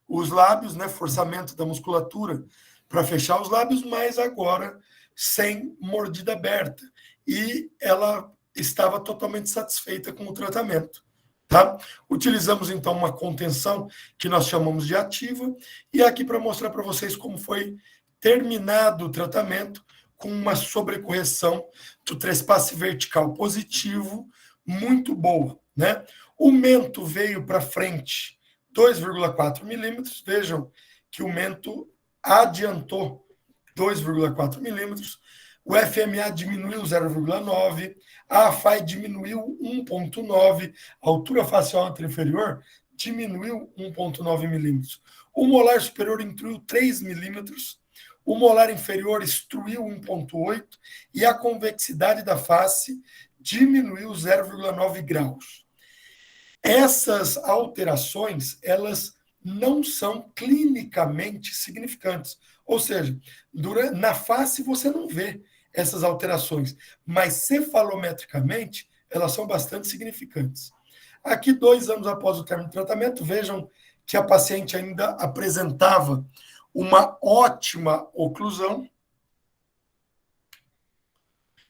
os lábios, né, forçamento da musculatura para fechar os lábios, mas agora sem mordida aberta. E ela estava totalmente satisfeita com o tratamento. Tá? Utilizamos, então, uma contenção que nós chamamos de ativa, e aqui para mostrar para vocês como foi terminado o tratamento com uma sobrecorreção do trespasse vertical positivo muito boa. Né? O mento veio para frente 2,4 milímetros. Vejam que o mento adiantou 2,4 milímetros. O FMA diminuiu 0,9, a AFAI diminuiu 1,9, a altura facial inferior diminuiu 1,9 milímetros. O molar superior intruiu 3 milímetros, o molar inferior extruiu 1,8 e a convexidade da face diminuiu 0,9 graus. Essas alterações, elas não são clinicamente significantes. Ou seja, na face você não vê essas alterações, mas cefalometricamente elas são bastante significantes. Aqui, 2 anos após o término do tratamento, vejam que a paciente ainda apresentava uma ótima oclusão.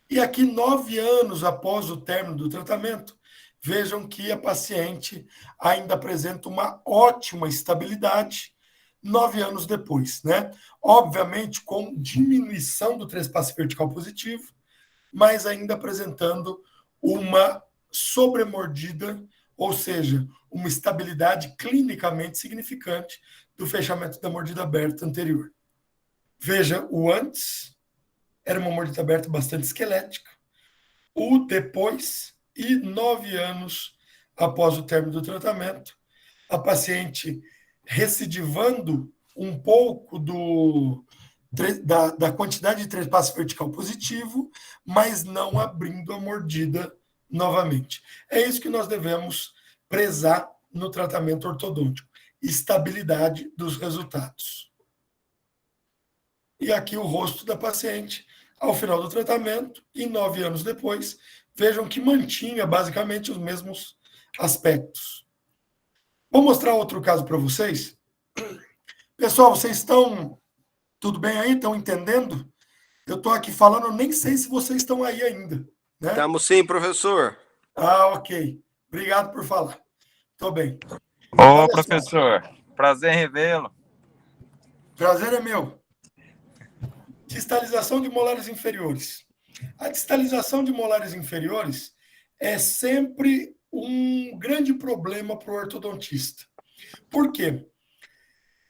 E aqui, 9 anos após o término do tratamento, vejam que a paciente ainda apresenta uma ótima estabilidade 9 anos depois, né? Obviamente, com diminuição do trespasse vertical positivo, mas ainda apresentando uma sobremordida, ou seja, uma estabilidade clinicamente significante do fechamento da mordida aberta anterior. Veja o antes, era uma mordida aberta bastante esquelética, o depois e 9 anos após o término do tratamento, a paciente recidivando um pouco da quantidade de trespasse vertical positivo, mas não abrindo a mordida novamente. É isso que nós devemos prezar no tratamento ortodôntico, estabilidade dos resultados. E aqui o rosto da paciente ao final do tratamento e 9 anos depois, vejam que mantinha basicamente os mesmos aspectos. Vou mostrar outro caso para vocês. Pessoal, vocês estão tudo bem aí? Estão entendendo? Eu estou aqui falando, eu nem sei se vocês estão aí ainda. Né? Estamos sim, professor. Ok. Obrigado por falar. Estou bem. Ô, professor, prazer em revê-lo. Prazer é meu. Distalização de molares inferiores. A distalização de molares inferiores é sempre um grande problema para o ortodontista. Por quê?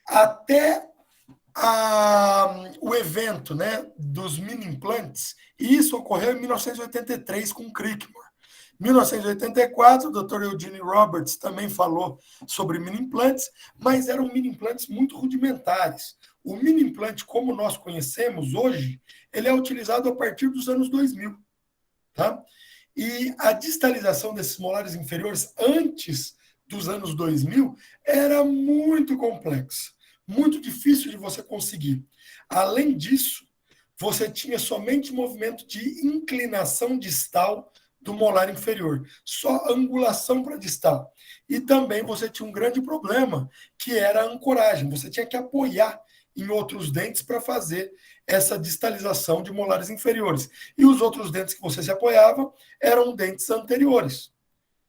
Até o evento, né, dos mini implantes, e isso ocorreu em 1983 com Crickmore. Em 1984, o Dr. Eugene Roberts também falou sobre mini implantes, mas eram mini implantes muito rudimentares. O mini implante, como nós conhecemos hoje, ele é utilizado a partir dos anos 2000. Tá? E a distalização desses molares inferiores antes dos anos 2000 era muito complexa, muito difícil de você conseguir. Além disso, você tinha somente movimento de inclinação distal do molar inferior, só angulação para distal. E também você tinha um grande problema, que era a ancoragem. Você tinha que apoiar em outros dentes para fazer essa distalização de molares inferiores. E os outros dentes que você se apoiava eram dentes anteriores.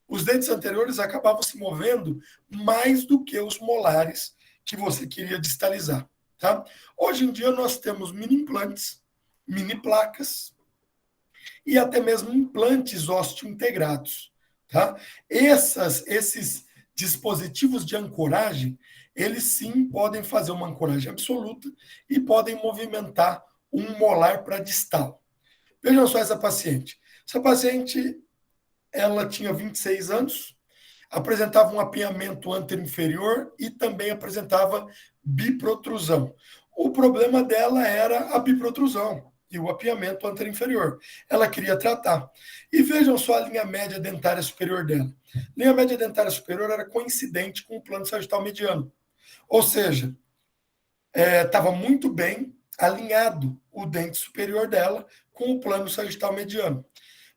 Os dentes anteriores acabavam se movendo mais do que os molares que você queria distalizar. Tá? Hoje em dia nós temos mini implantes, mini placas e até mesmo implantes ósseo-integrados. Tá? Esses dispositivos de ancoragem, eles sim podem fazer uma ancoragem absoluta e podem movimentar um molar para distal. Vejam só essa paciente. Essa paciente, ela tinha 26 anos, apresentava um apinhamento anteroinferior e também apresentava biprotrusão. O problema dela era a biprotrusão e o apinhamento anteroinferior. Ela queria tratar. E vejam só a linha média dentária superior dela. A linha média dentária superior era coincidente com o plano sagital mediano. Ou seja, estava muito bem alinhado o dente superior dela com o plano sagital mediano.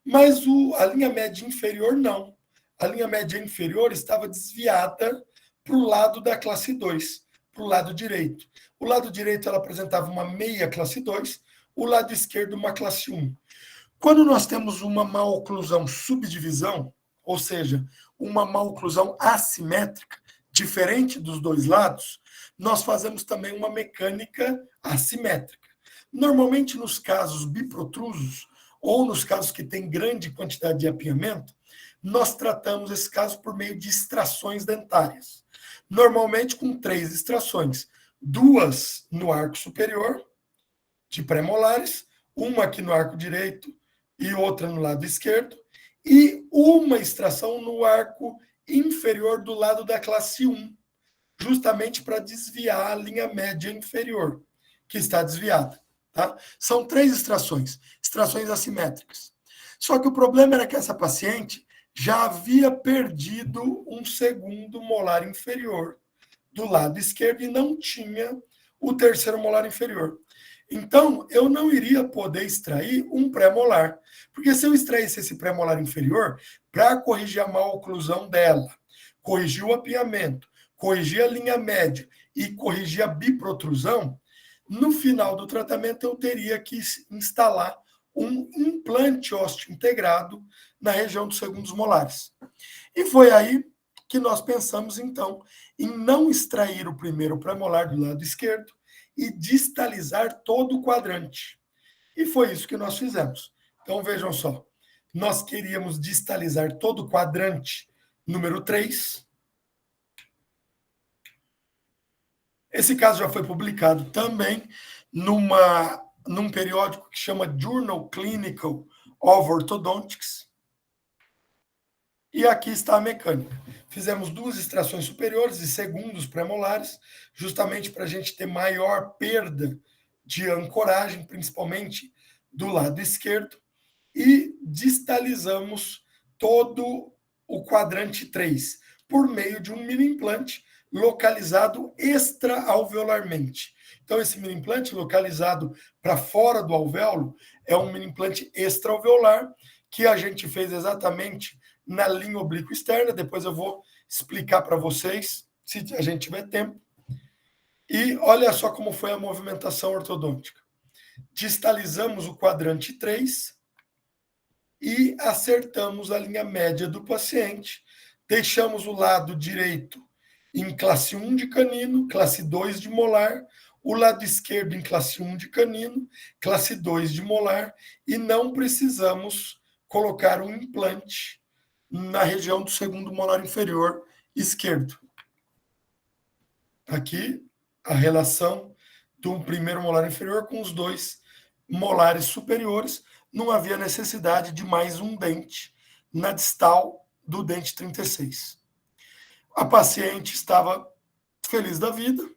Mas a linha média inferior não. A linha média inferior estava desviada para o lado da classe 2, para o lado direito. O lado direito ela apresentava uma meia classe 2, o lado esquerdo uma classe 1. Quando nós temos uma maloclusão subdivisão, ou seja, uma maloclusão assimétrica, diferente dos dois lados, nós fazemos também uma mecânica assimétrica. Normalmente, nos casos biprotrusos, ou nos casos que tem grande quantidade de apinhamento, nós tratamos esse caso por meio de extrações dentárias. Normalmente com 3 extrações, 2 no arco superior, de pré-molares, uma aqui no arco direito e outra no lado esquerdo, e uma extração no arco inferior do lado da classe 1, justamente para desviar a linha média inferior, que está desviada. Tá? São 3 extrações assimétricas. Só que o problema era que essa paciente já havia perdido um segundo molar inferior do lado esquerdo e não tinha o terceiro molar inferior. Então, eu não iria poder extrair um pré-molar, porque se eu extraísse esse pré-molar inferior, para corrigir a maloclusão dela, corrigir o apinhamento, corrigir a linha média e corrigir a biprotrusão, no final do tratamento eu teria que instalar um implante ósseo integrado na região dos segundos molares. E foi aí que nós pensamos, então, em não extrair o primeiro pré-molar do lado esquerdo e distalizar todo o quadrante. E foi isso que nós fizemos. Então, vejam só, nós queríamos distalizar todo o quadrante número 3. Esse caso já foi publicado também num periódico que chama Journal Clinical of Orthodontics. E aqui está a mecânica. Fizemos 2 extrações superiores e segundos pré-molares, justamente para a gente ter maior perda de ancoragem, principalmente do lado esquerdo, e distalizamos todo o quadrante 3 por meio de um mini implante localizado extra-alveolarmente. Então, esse mini implante localizado para fora do alvéolo é um mini implante extra-alveolar que a gente fez exatamente na linha oblíqua externa. Depois eu vou explicar para vocês, se a gente tiver tempo. E olha só como foi a movimentação ortodôntica. Distalizamos o quadrante 3 e acertamos a linha média do paciente. Deixamos o lado direito em classe 1 de canino, classe 2 de molar, o lado esquerdo em classe 1 de canino, classe 2 de molar, e não precisamos colocar um implante na região do segundo molar inferior esquerdo. Aqui, a relação do primeiro molar inferior com os 2 molares superiores. Não havia necessidade de mais um dente na distal do dente 36. A paciente estava feliz da vida,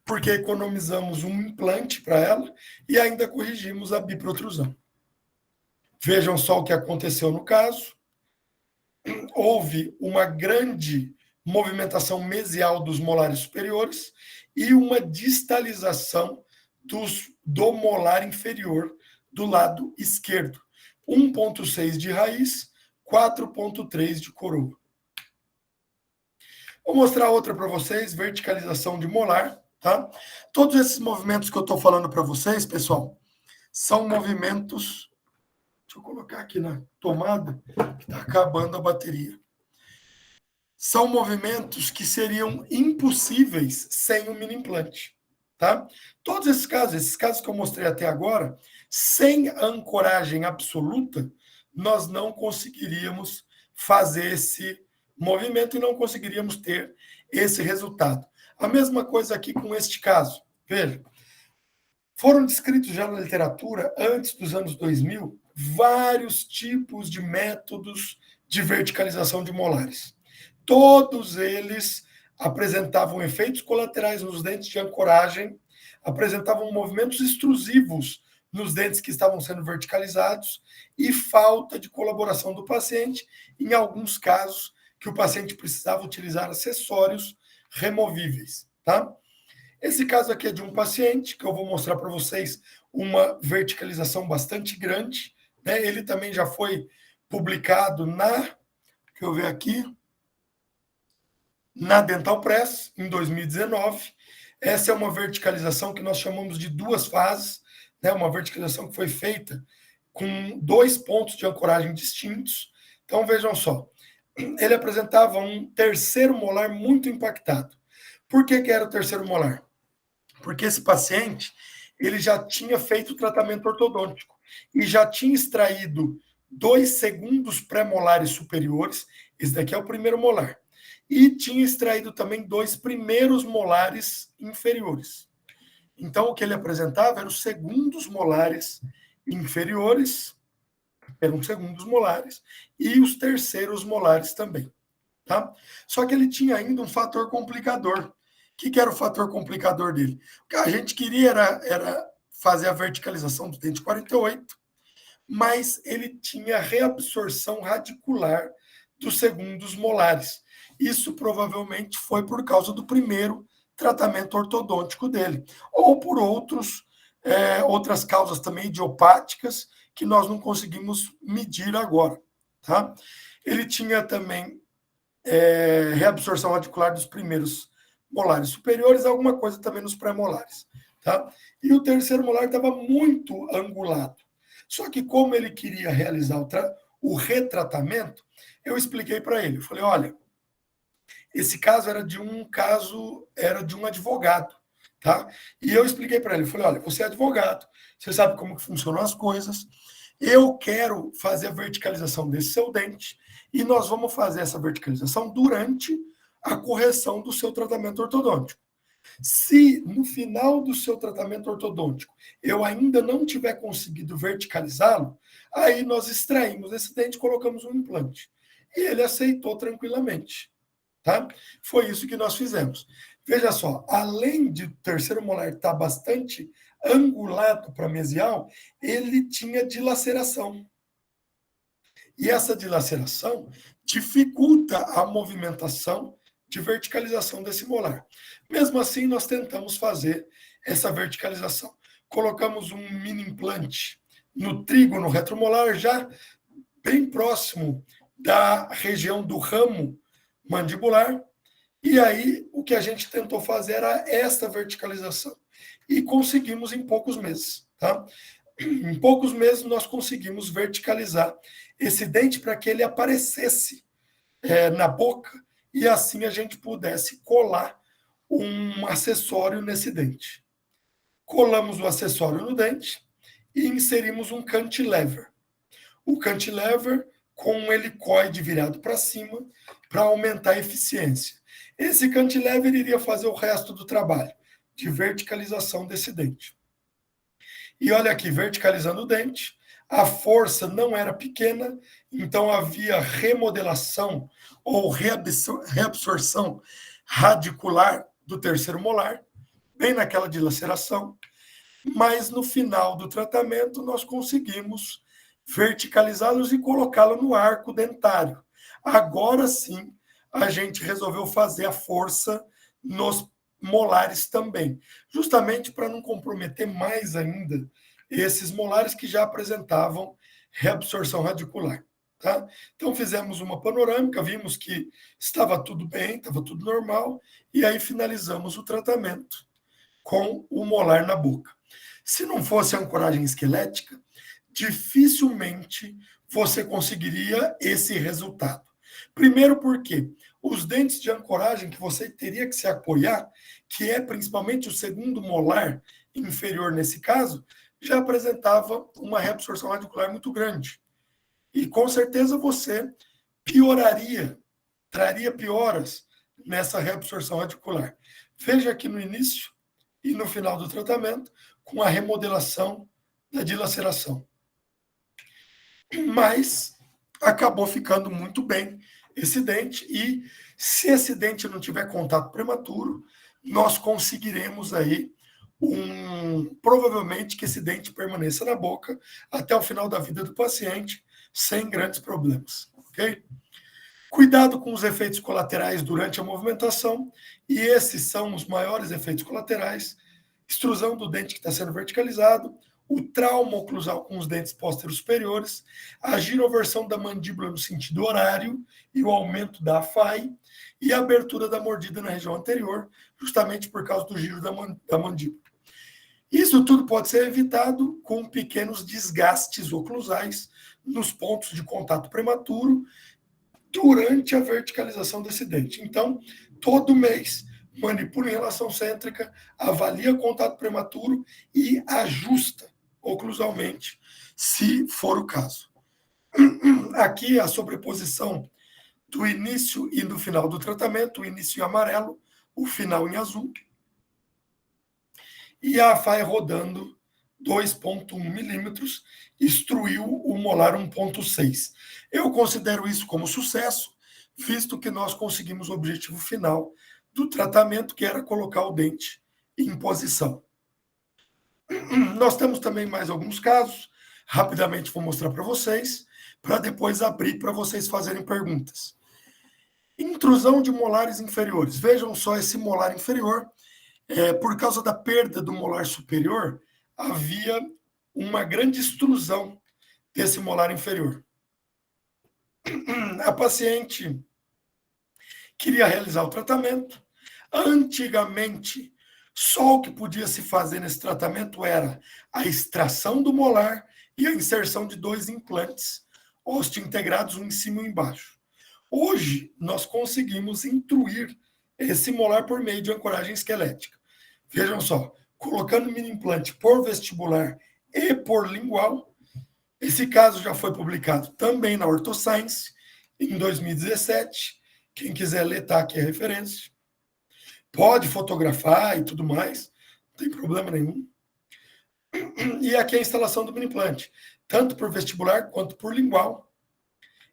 porque economizamos um implante para ela e ainda corrigimos a biprotrusão. Vejam só o que aconteceu no caso. Houve uma grande movimentação mesial dos molares superiores e uma distalização do molar inferior do lado esquerdo. 1,6 de raiz, 4,3 de coroa. Vou mostrar outra para vocês, verticalização de molar, tá? Todos esses movimentos que eu estou falando para vocês, pessoal, são movimentos... Deixa eu colocar aqui na tomada, que está acabando a bateria. São movimentos que seriam impossíveis sem o mini implante, tá? Todos esses casos que eu mostrei até agora, sem ancoragem absoluta, nós não conseguiríamos fazer esse movimento e não conseguiríamos ter esse resultado. A mesma coisa aqui com este caso. Veja, foram descritos já na literatura, antes dos anos 2000, vários tipos de métodos de verticalização de molares. Todos eles apresentavam efeitos colaterais nos dentes de ancoragem, apresentavam movimentos extrusivos nos dentes que estavam sendo verticalizados e falta de colaboração do paciente, em alguns casos que o paciente precisava utilizar acessórios removíveis, tá? Esse caso aqui é de um paciente, que eu vou mostrar para vocês uma verticalização bastante grande, né? Ele também já foi publicado deixa eu ver aqui, na Dental Press, em 2019. Essa é uma verticalização que nós chamamos de 2 fases, né? Uma verticalização que foi feita com 2 pontos de ancoragem distintos. Então, vejam só, ele apresentava um terceiro molar muito impactado. Por que era o terceiro molar? Porque esse paciente ele já tinha feito o tratamento ortodôntico e já tinha extraído 2 segundos pré-molares superiores, esse daqui é o primeiro molar, e tinha extraído também 2 primeiros molares inferiores. Então, o que ele apresentava eram os segundos molares inferiores, eram segundos molares, e os terceiros molares também. Tá? Só que ele tinha ainda um fator complicador. O que era o fator complicador dele? O que a gente queria era fazer a verticalização do dente 48, mas ele tinha reabsorção radicular dos segundos molares. isso provavelmente foi por causa do primeiro tratamento ortodôntico dele, ou por outras causas também idiopáticas que nós não conseguimos medir agora. Tá? Ele tinha também reabsorção radicular dos primeiros molares superiores, alguma coisa também nos pré-molares. Tá? E o terceiro molar estava muito angulado. Só que como ele queria realizar o retratamento, eu expliquei para ele. Eu falei, olha, esse caso era de um advogado. Tá? E eu expliquei para ele, falei, olha, você é advogado, você sabe como que funcionam as coisas, eu quero fazer a verticalização desse seu dente e nós vamos fazer essa verticalização durante a correção do seu tratamento ortodôntico. Se no final do seu tratamento ortodôntico eu ainda não tiver conseguido verticalizá-lo, aí nós extraímos esse dente e colocamos um implante. E ele aceitou tranquilamente. Tá? Foi isso que nós fizemos. Veja só, além de o terceiro molar estar bastante angulado para mesial, ele tinha dilaceração. E essa dilaceração dificulta a movimentação de verticalização desse molar. Mesmo assim, nós tentamos fazer essa verticalização. Colocamos um mini implante no trígono retromolar, já bem próximo da região do ramo mandibular, e aí o que a gente tentou fazer era esta verticalização. E conseguimos em poucos meses. Tá? Em poucos meses nós conseguimos verticalizar esse dente para que ele aparecesse na boca e assim a gente pudesse colar um acessório nesse dente. Colamos o acessório no dente e inserimos um cantilever. O cantilever com um helicoide virado para cima para aumentar a eficiência. Esse cantilever iria fazer o resto do trabalho de verticalização desse dente. E olha aqui, verticalizando o dente, a força não era pequena, então havia remodelação ou reabsorção radicular do terceiro molar, bem naquela dilaceração, mas no final do tratamento nós conseguimos verticalizá-los e colocá-lo no arco dentário. Agora sim, a gente resolveu fazer a força nos molares também, justamente para não comprometer mais ainda esses molares que já apresentavam reabsorção radicular. Tá? Então fizemos uma panorâmica, vimos que estava tudo bem, estava tudo normal, e aí finalizamos o tratamento com o molar na boca. Se não fosse a ancoragem esquelética, dificilmente você conseguiria esse resultado. Primeiro porque os dentes de ancoragem que você teria que se apoiar, que é principalmente o segundo molar inferior nesse caso, já apresentava uma reabsorção radicular muito grande. E com certeza você traria pioras nessa reabsorção radicular. Veja aqui no início e no final do tratamento, com a remodelação da dilaceração. Mas acabou ficando muito bem esse dente, e se esse dente não tiver contato prematuro, nós conseguiremos aí provavelmente que esse dente permaneça na boca até o final da vida do paciente, sem grandes problemas, ok? Cuidado com os efeitos colaterais durante a movimentação, e esses são os maiores efeitos colaterais: extrusão do dente que está sendo verticalizado, o trauma oclusal com os dentes posteriores superiores, a giroversão da mandíbula no sentido horário e o aumento da AFAI, e a abertura da mordida na região anterior, justamente por causa do giro da mandíbula. Isso tudo pode ser evitado com pequenos desgastes oclusais nos pontos de contato prematuro durante a verticalização desse dente. Então, todo mês, manipula em relação cêntrica, avalia contato prematuro e ajusta oclusalmente, se for o caso. Aqui a sobreposição do início e do final do tratamento, o início em amarelo, o final em azul, e a AFAI rodando 2,1 milímetros, instruiu o molar 1,6. Eu considero isso como sucesso, visto que nós conseguimos o objetivo final do tratamento, que era colocar o dente em posição. Nós temos também mais alguns casos, rapidamente vou mostrar para vocês, para depois abrir para vocês fazerem perguntas. Intrusão de molares inferiores. Vejam só esse molar inferior. Por causa da perda do molar superior, havia uma grande extrusão desse molar inferior. A paciente queria realizar o tratamento. Antigamente, só o que podia se fazer nesse tratamento era a extração do molar e a inserção de 2 implantes osteointegrados, um em cima e um embaixo. Hoje, nós conseguimos intruir esse molar por meio de ancoragem esquelética. Vejam só, colocando mini implante por vestibular e por lingual. Esse caso já foi publicado também na OrthoScience em 2017. Quem quiser ler, está aqui a referência. Pode fotografar e tudo mais, não tem problema nenhum. E aqui a instalação do mini implante, tanto por vestibular quanto por lingual.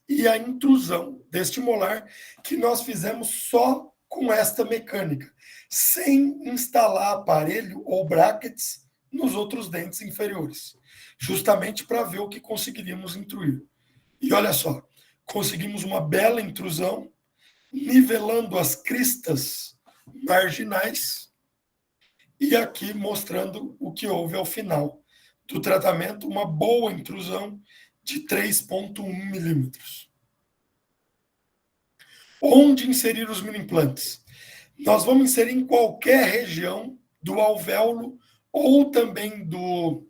E a intrusão deste molar que nós fizemos só com esta mecânica, sem instalar aparelho ou brackets nos outros dentes inferiores, justamente para ver o que conseguiríamos intruir. E olha só, conseguimos uma bela intrusão, nivelando as cristas marginais e aqui mostrando o que houve ao final do tratamento, uma boa intrusão de 3,1 milímetros. Onde inserir os mini implantes? Nós vamos inserir em qualquer região do alvéolo ou também do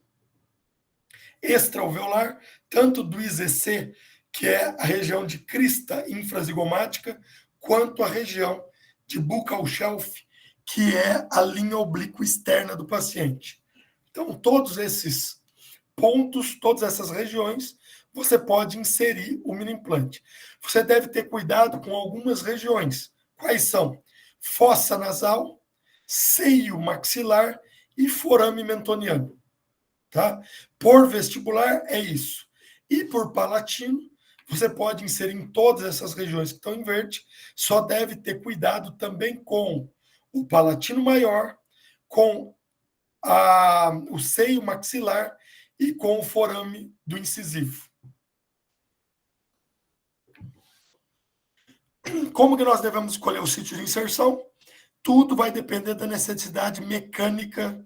extraalveolar, tanto do IZC, que é a região de crista infrazigomática, quanto a região de buccal shelf, que é a linha oblíqua externa do paciente. Então, todos esses pontos, todas essas regiões, você pode inserir o mini implante. Você deve ter cuidado com algumas regiões. Quais são? Fossa nasal, seio maxilar e forame mentoniano. Tá? Por vestibular é isso. E por palatino, você pode inserir em todas essas regiões que estão em verde, só deve ter cuidado também com o palatino maior, com o seio maxilar e com o forame do incisivo. Como que nós devemos escolher o sítio de inserção? Tudo vai depender da necessidade mecânica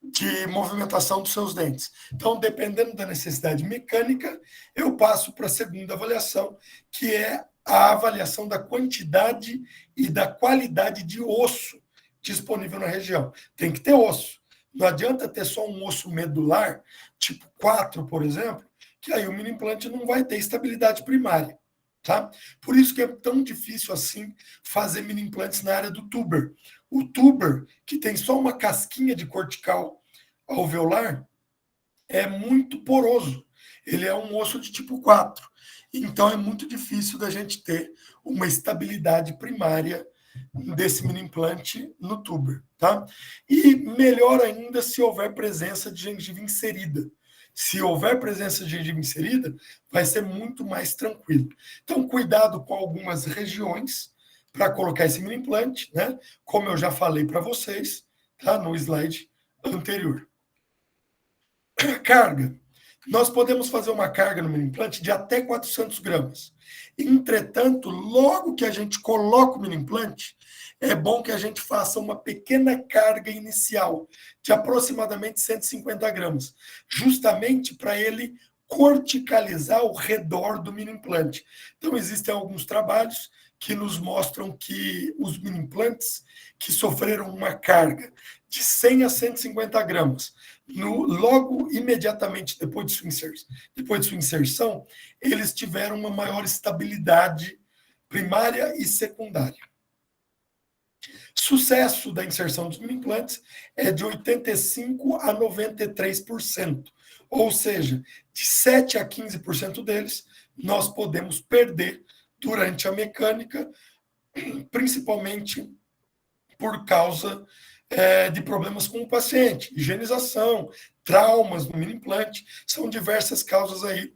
de movimentação dos seus dentes. Então, dependendo da necessidade mecânica, eu passo para a segunda avaliação, que é a avaliação da quantidade e da qualidade de osso disponível na região. Tem que ter osso. Não adianta ter só um osso medular, tipo 4, por exemplo, que aí o mini implante não vai ter estabilidade primária. Tá? Por isso que é tão difícil assim fazer mini implantes na área do tuber. O tuber, que tem só uma casquinha de cortical alveolar, é muito poroso. Ele é um osso de tipo 4. Então é muito difícil da gente ter uma estabilidade primária desse mini implante no tuber. Tá? E melhor ainda se houver presença de gengiva inserida. Se houver presença de gengiva inserida, vai ser muito mais tranquilo. Então, cuidado com algumas regiões para colocar esse mini implante, né? Como eu já falei para vocês, tá? No slide anterior. Carga. Nós podemos fazer uma carga no mini implante de até 400 gramas. Entretanto, logo que a gente coloca o mini implante, é bom que a gente faça uma pequena carga inicial de aproximadamente 150 gramas, justamente para ele corticalizar ao redor do mini implante. Então, existem alguns trabalhos que nos mostram que os mini implantes que sofreram uma carga de 100 a 150 gramas, logo imediatamente depois de sua inserção, eles tiveram uma maior estabilidade primária e secundária. Sucesso da inserção dos mini implantes é de 85% a 93%. Ou seja, de 7% a 15% deles nós podemos perder durante a mecânica, principalmente por causa de problemas com o paciente, higienização, traumas no mini implante, são diversas causas aí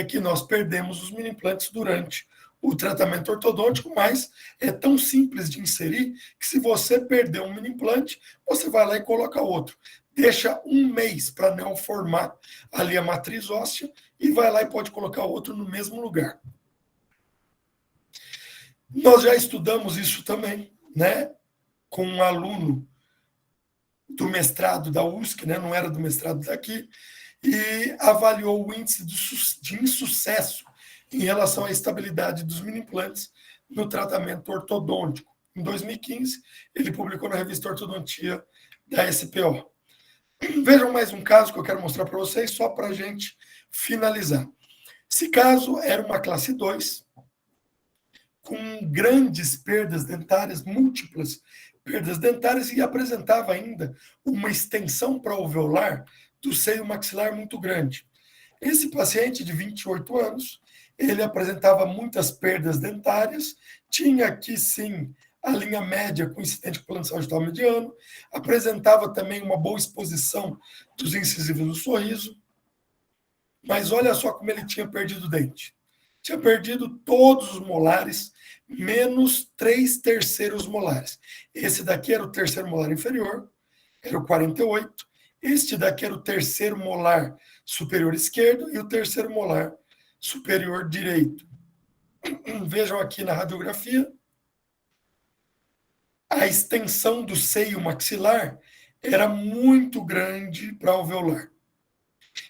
que nós perdemos os mini implantes durante o tratamento ortodôntico, mas é tão simples de inserir que se você perder um mini implante, você vai lá e coloca outro. Deixa um mês para não formar ali a matriz óssea e vai lá e pode colocar outro no mesmo lugar. Nós já estudamos isso também, né, com um aluno do mestrado da USP, né, não era do mestrado daqui, e avaliou o índice de insucesso em relação à estabilidade dos mini-implantes no tratamento ortodôntico. Em 2015, ele publicou na revista Ortodontia da SPO. Vejam mais um caso que eu quero mostrar para vocês, só para a gente finalizar. Esse caso era uma classe 2, com grandes perdas dentárias, múltiplas perdas dentárias, e apresentava ainda uma extensão pré-alveolar do seio maxilar muito grande. Esse paciente de 28 anos, ele apresentava muitas perdas dentárias, tinha aqui sim a linha média coincidente com o plano sagital mediano, apresentava também uma boa exposição dos incisivos do sorriso, mas olha só como ele tinha perdido o dente. Tinha perdido todos os molares, menos 3/3 molares. Esse daqui era o terceiro molar inferior, era o 48. Este daqui era o terceiro molar superior esquerdo e o terceiro molar superior direito. Vejam aqui na radiografia, a extensão do seio maxilar era muito grande para alveolar.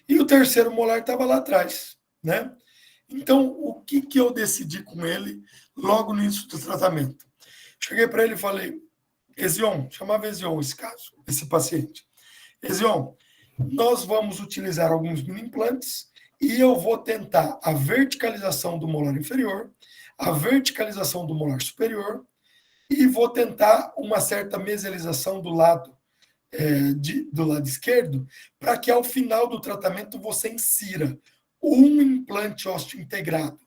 E o terceiro molar estava lá atrás, né? Então, o que eu decidi com ele logo no início do tratamento? Cheguei para ele e falei, Ezion, chamava Ezion esse caso, esse paciente. Ezion, nós vamos utilizar alguns mini-implantes e eu vou tentar a verticalização do molar inferior, a verticalização do molar superior e vou tentar uma certa mesialização do lado esquerdo, para que ao final do tratamento você insira um implante ósseo integrado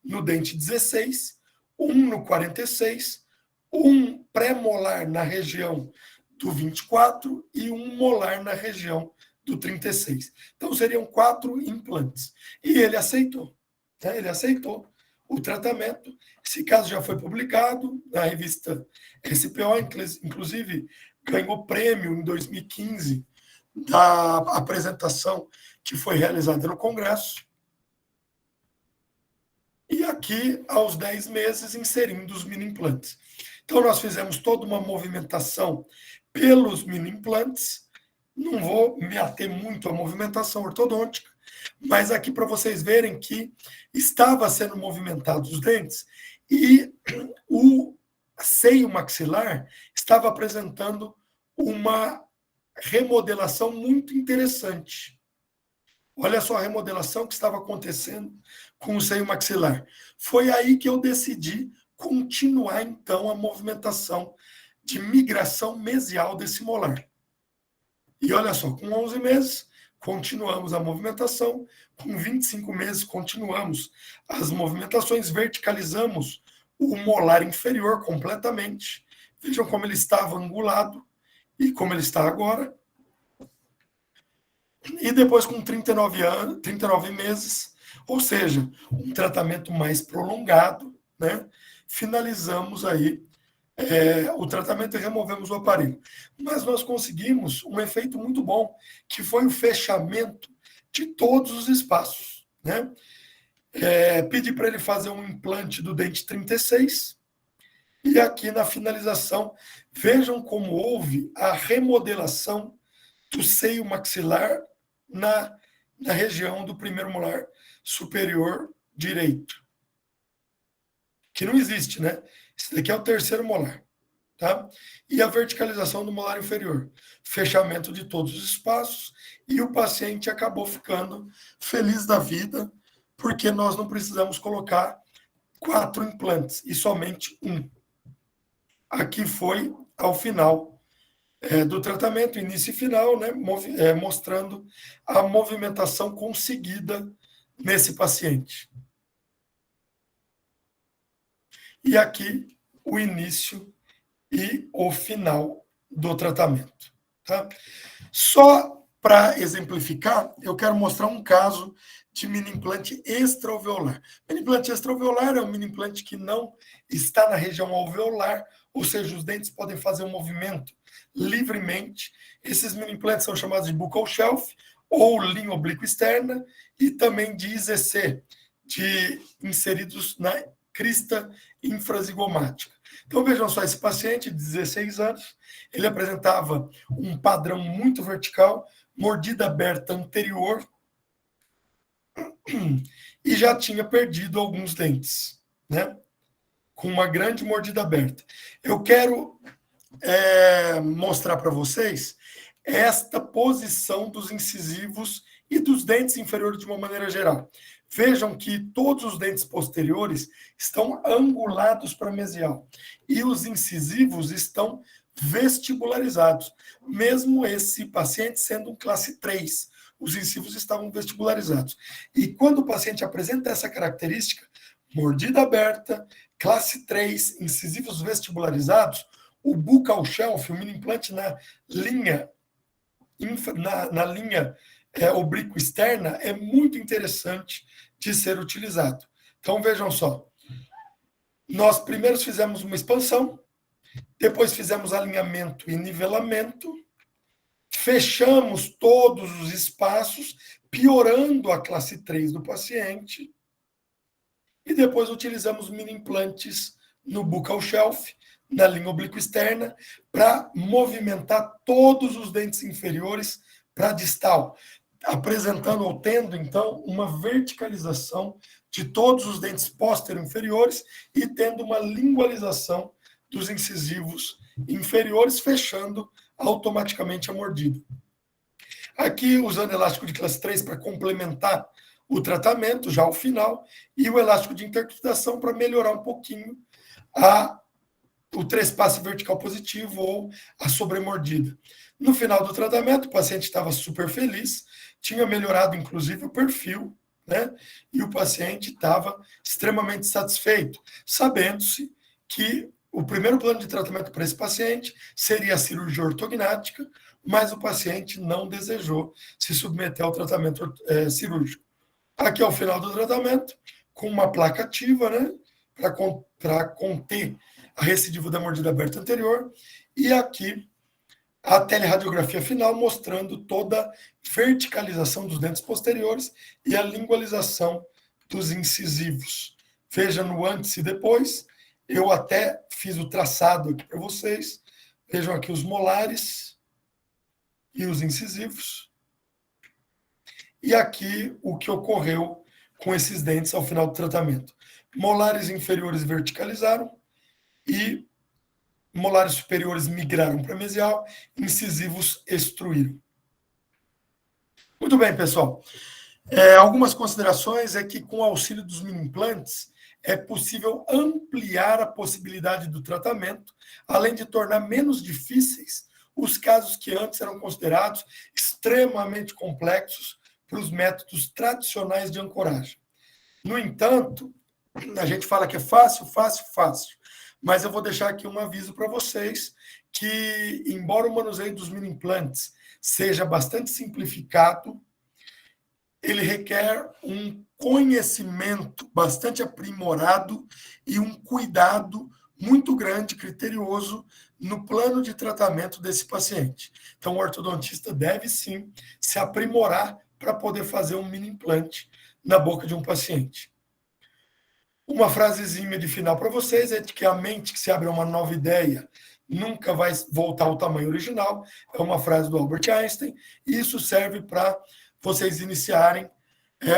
no dente 16, um no 46, um pré-molar na região do 24 e um molar na região do 36. Então, seriam 4 implantes. E ele aceitou. Né? Ele aceitou o tratamento. Esse caso já foi publicado na revista SPO, inclusive ganhou prêmio em 2015 da apresentação que foi realizada no Congresso. E aqui, aos 10 meses, inserindo os mini-implantes. Então, nós fizemos toda uma movimentação pelos mini-implantes. Não vou me ater muito à movimentação ortodôntica, mas aqui para vocês verem que estava sendo movimentados os dentes e o seio maxilar estava apresentando uma remodelação muito interessante. Olha só a remodelação que estava acontecendo com o seio maxilar. Foi aí que eu decidi continuar, então, a movimentação de migração mesial desse molar. E olha só, com 11 meses, continuamos a movimentação, com 25 meses, continuamos as movimentações, verticalizamos o molar inferior completamente. Vejam como ele estava angulado e como ele está agora. E depois, com 39 meses, ou seja, um tratamento mais prolongado, né? Finalizamos aí o tratamento e removemos o aparelho. Mas nós conseguimos um efeito muito bom, que foi o fechamento de todos os espaços, né? Pedi para ele fazer um implante do dente 36, e aqui na finalização, vejam como houve a remodelação do seio maxilar na região do primeiro molar superior direito. Que não existe, né? Esse daqui é o terceiro molar, tá? E a verticalização do molar inferior. Fechamento de todos os espaços, e o paciente acabou ficando feliz da vida, porque nós não precisamos colocar 4 implantes, e somente um. Aqui foi ao final do tratamento, início e final, né, mostrando a movimentação conseguida nesse paciente. E aqui o início e o final do tratamento. Tá? Só para exemplificar, eu quero mostrar um caso de mini-implante extra-alveolar. Mini-implante extra-alveolar é um mini-implante que não está na região alveolar, ou seja, os dentes podem fazer um movimento livremente. Esses mini-implantes são chamados de buccal shelf, ou linha oblíqua externa, e também de IZC, de inseridos na crista infrazigomática. Então, vejam só, esse paciente de 16 anos, ele apresentava um padrão muito vertical, mordida aberta anterior, e já tinha perdido alguns dentes, né? Com uma grande mordida aberta. Eu quero mostrar para vocês esta posição dos incisivos e dos dentes inferiores de uma maneira geral. Vejam que todos os dentes posteriores estão angulados para mesial e os incisivos estão vestibularizados, mesmo esse paciente sendo um classe 3, os incisivos estavam vestibularizados. E quando o paciente apresenta essa característica, mordida aberta, classe 3, incisivos vestibularizados, o buccal shelf, o mini implante na linha oblíqua externa, é muito interessante de ser utilizado. Então, vejam só. Nós primeiro fizemos uma expansão, depois fizemos alinhamento e nivelamento, fechamos todos os espaços, piorando a classe 3 do paciente, e depois utilizamos mini implantes no buccal shelf, na linha oblíqua externa, para movimentar todos os dentes inferiores para distal, apresentando ou tendo, então, uma verticalização de todos os dentes inferiores e tendo uma lingualização dos incisivos inferiores, fechando automaticamente a mordida. Aqui, usando elástico de classe 3 para complementar o tratamento, já ao final, e o elástico de interpretação para melhorar um pouquinho o trespasse vertical positivo ou a sobremordida. No final do tratamento, o paciente estava super feliz, tinha melhorado, inclusive, o perfil, né? E o paciente estava extremamente satisfeito, sabendo-se que o primeiro plano de tratamento para esse paciente seria a cirurgia ortognática, mas o paciente não desejou se submeter ao tratamento cirúrgico. Aqui é o final do tratamento, com uma placa ativa, né? Para conter a recidiva da mordida aberta anterior, e aqui a teleradiografia final mostrando toda a verticalização dos dentes posteriores e a lingualização dos incisivos. Veja no antes e depois, eu até fiz o traçado aqui para vocês, vejam aqui os molares e os incisivos, e aqui o que ocorreu com esses dentes ao final do tratamento. Molares inferiores verticalizaram, e molares superiores migraram para mesial, incisivos extruíram. Muito bem, pessoal. Algumas considerações é que, com o auxílio dos mini implantes, é possível ampliar a possibilidade do tratamento, além de tornar menos difíceis os casos que antes eram considerados extremamente complexos para os métodos tradicionais de ancoragem. No entanto, a gente fala que é fácil, mas eu vou deixar aqui um aviso para vocês que, embora o manuseio dos mini implantes seja bastante simplificado, ele requer um conhecimento bastante aprimorado e um cuidado muito grande, criterioso, no plano de tratamento desse paciente. Então, o ortodontista deve, sim, se aprimorar para poder fazer um mini implante na boca de um paciente. Uma frasezinha de final para vocês é de que a mente que se abre a uma nova ideia nunca vai voltar ao tamanho original. É uma frase do Albert Einstein, e isso serve para vocês iniciarem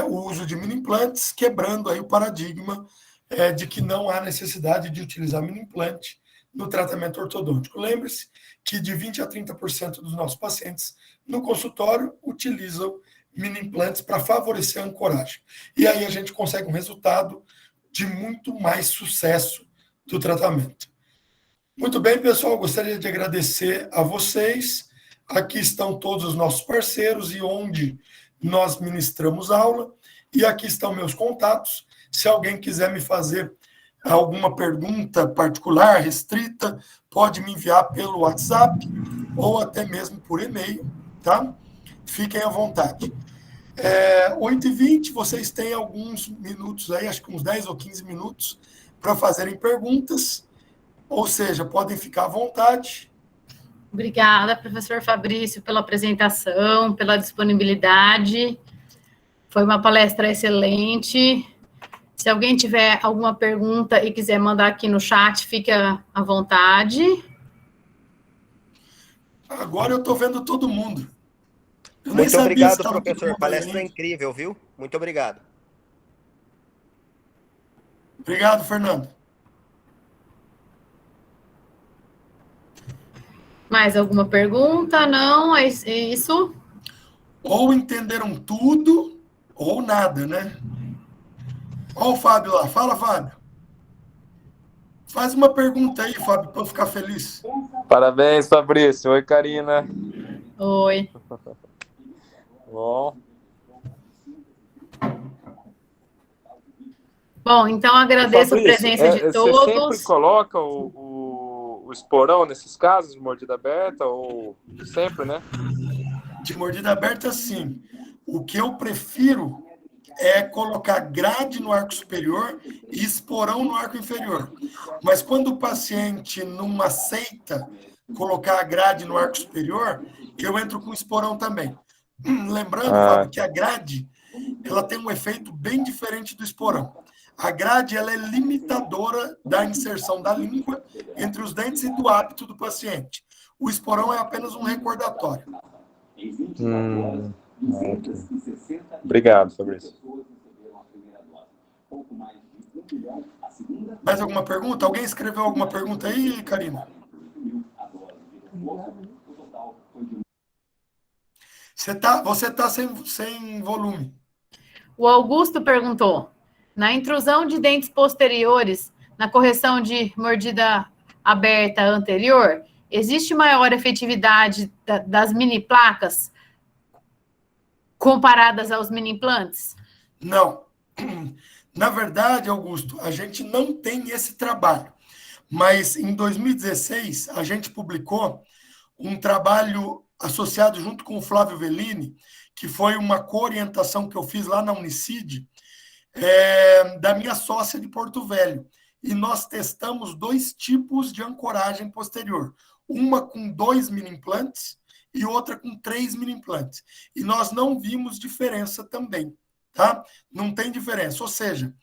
o uso de mini implantes, quebrando aí o paradigma de que não há necessidade de utilizar mini implante no tratamento ortodôntico. Lembre-se que de 20% a 30% dos nossos pacientes no consultório utilizam mini implantes para favorecer a ancoragem. E aí a gente consegue um resultado de muito mais sucesso do tratamento. Muito bem, pessoal, gostaria de agradecer a vocês. Aqui estão todos os nossos parceiros e onde nós ministramos aula. E aqui estão meus contatos. Se alguém quiser me fazer alguma pergunta particular, restrita, pode me enviar pelo WhatsApp ou até mesmo por e-mail, tá? Fiquem à vontade. 8h20, vocês têm alguns minutos aí, acho que uns 10 ou 15 minutos, para fazerem perguntas, ou seja, podem ficar à vontade. Obrigada, professor Fabrício, pela apresentação, pela disponibilidade. Foi uma palestra excelente. Se alguém tiver alguma pergunta e quiser mandar aqui no chat, fica à vontade. Agora eu estou vendo todo mundo. Eu nem Muito sabia se obrigado, estava todo professor. mundo Palestra aí. incrível, viu? Muito obrigado. Obrigado, Fernando. Mais alguma pergunta? Não, é isso. Ou entenderam tudo, ou nada, né? Olha o Fábio lá. Fala, Fábio. Faz uma pergunta aí, Fábio, para eu ficar feliz. Parabéns, Fabrício. Oi, Karina. Oi. Bom, então agradeço a presença de todos. Você sempre coloca o esporão nesses casos de mordida aberta, ou sempre, né? De mordida aberta, sim. O que eu prefiro é colocar grade no arco superior e esporão no arco inferior. Mas quando o paciente não aceita colocar a grade no arco superior, eu entro com esporão também. Lembrando, Fábio, que a grade ela tem um efeito bem diferente do esporão. A grade ela é limitadora da inserção da língua entre os dentes e do hábito do paciente. O esporão é apenas um recordatório. Okay. Obrigado, Fabrício. Mais alguma pergunta? Alguém escreveu alguma pergunta aí, Karina? Você tá sem volume. O Augusto perguntou: na intrusão de dentes posteriores, na correção de mordida aberta anterior, existe maior efetividade das mini placas comparadas aos mini implantes? Não. Na verdade, Augusto, a gente não tem esse trabalho. Mas em 2016, a gente publicou um trabalho associado junto com o Flávio Vellini, que foi uma coorientação que eu fiz lá na Unicid, da minha sócia de Porto Velho. E nós testamos 2 tipos de ancoragem posterior. Uma com 2 mini implantes e outra com 3 mini implantes. E nós não vimos diferença também, tá? Não tem diferença. Ou seja,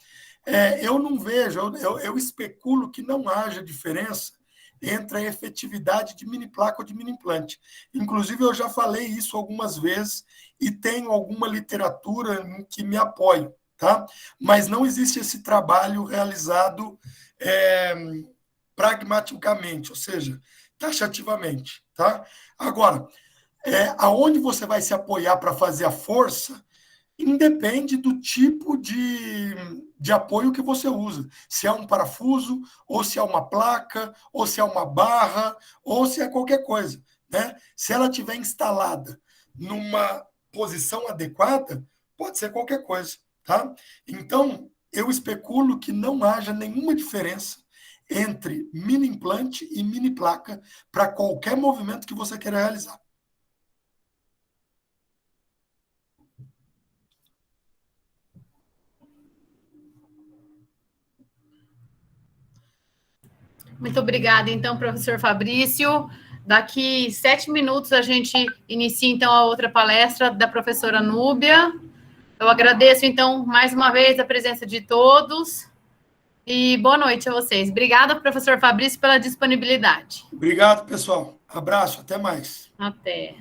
eu não vejo, eu especulo que não haja diferença entre a efetividade de mini placa ou de mini implante. Inclusive, eu já falei isso algumas vezes e tenho alguma literatura em que me apoio, tá? Mas não existe esse trabalho realizado pragmaticamente, ou seja, taxativamente, tá? Agora, aonde você vai se apoiar para fazer a força independe do tipo de apoio que você usa. Se é um parafuso, ou se é uma placa, ou se é uma barra, ou se é qualquer coisa, né? Se ela estiver instalada numa posição adequada, pode ser qualquer coisa, tá? Então, eu especulo que não haja nenhuma diferença entre mini implante e mini placa para qualquer movimento que você queira realizar. Muito obrigada, então, professor Fabrício. Daqui 7 minutos a gente inicia, então, a outra palestra da professora Núbia. Eu agradeço, então, mais uma vez a presença de todos e boa noite a vocês. Obrigada, professor Fabrício, pela disponibilidade. Obrigado, pessoal. Abraço, até mais. Até.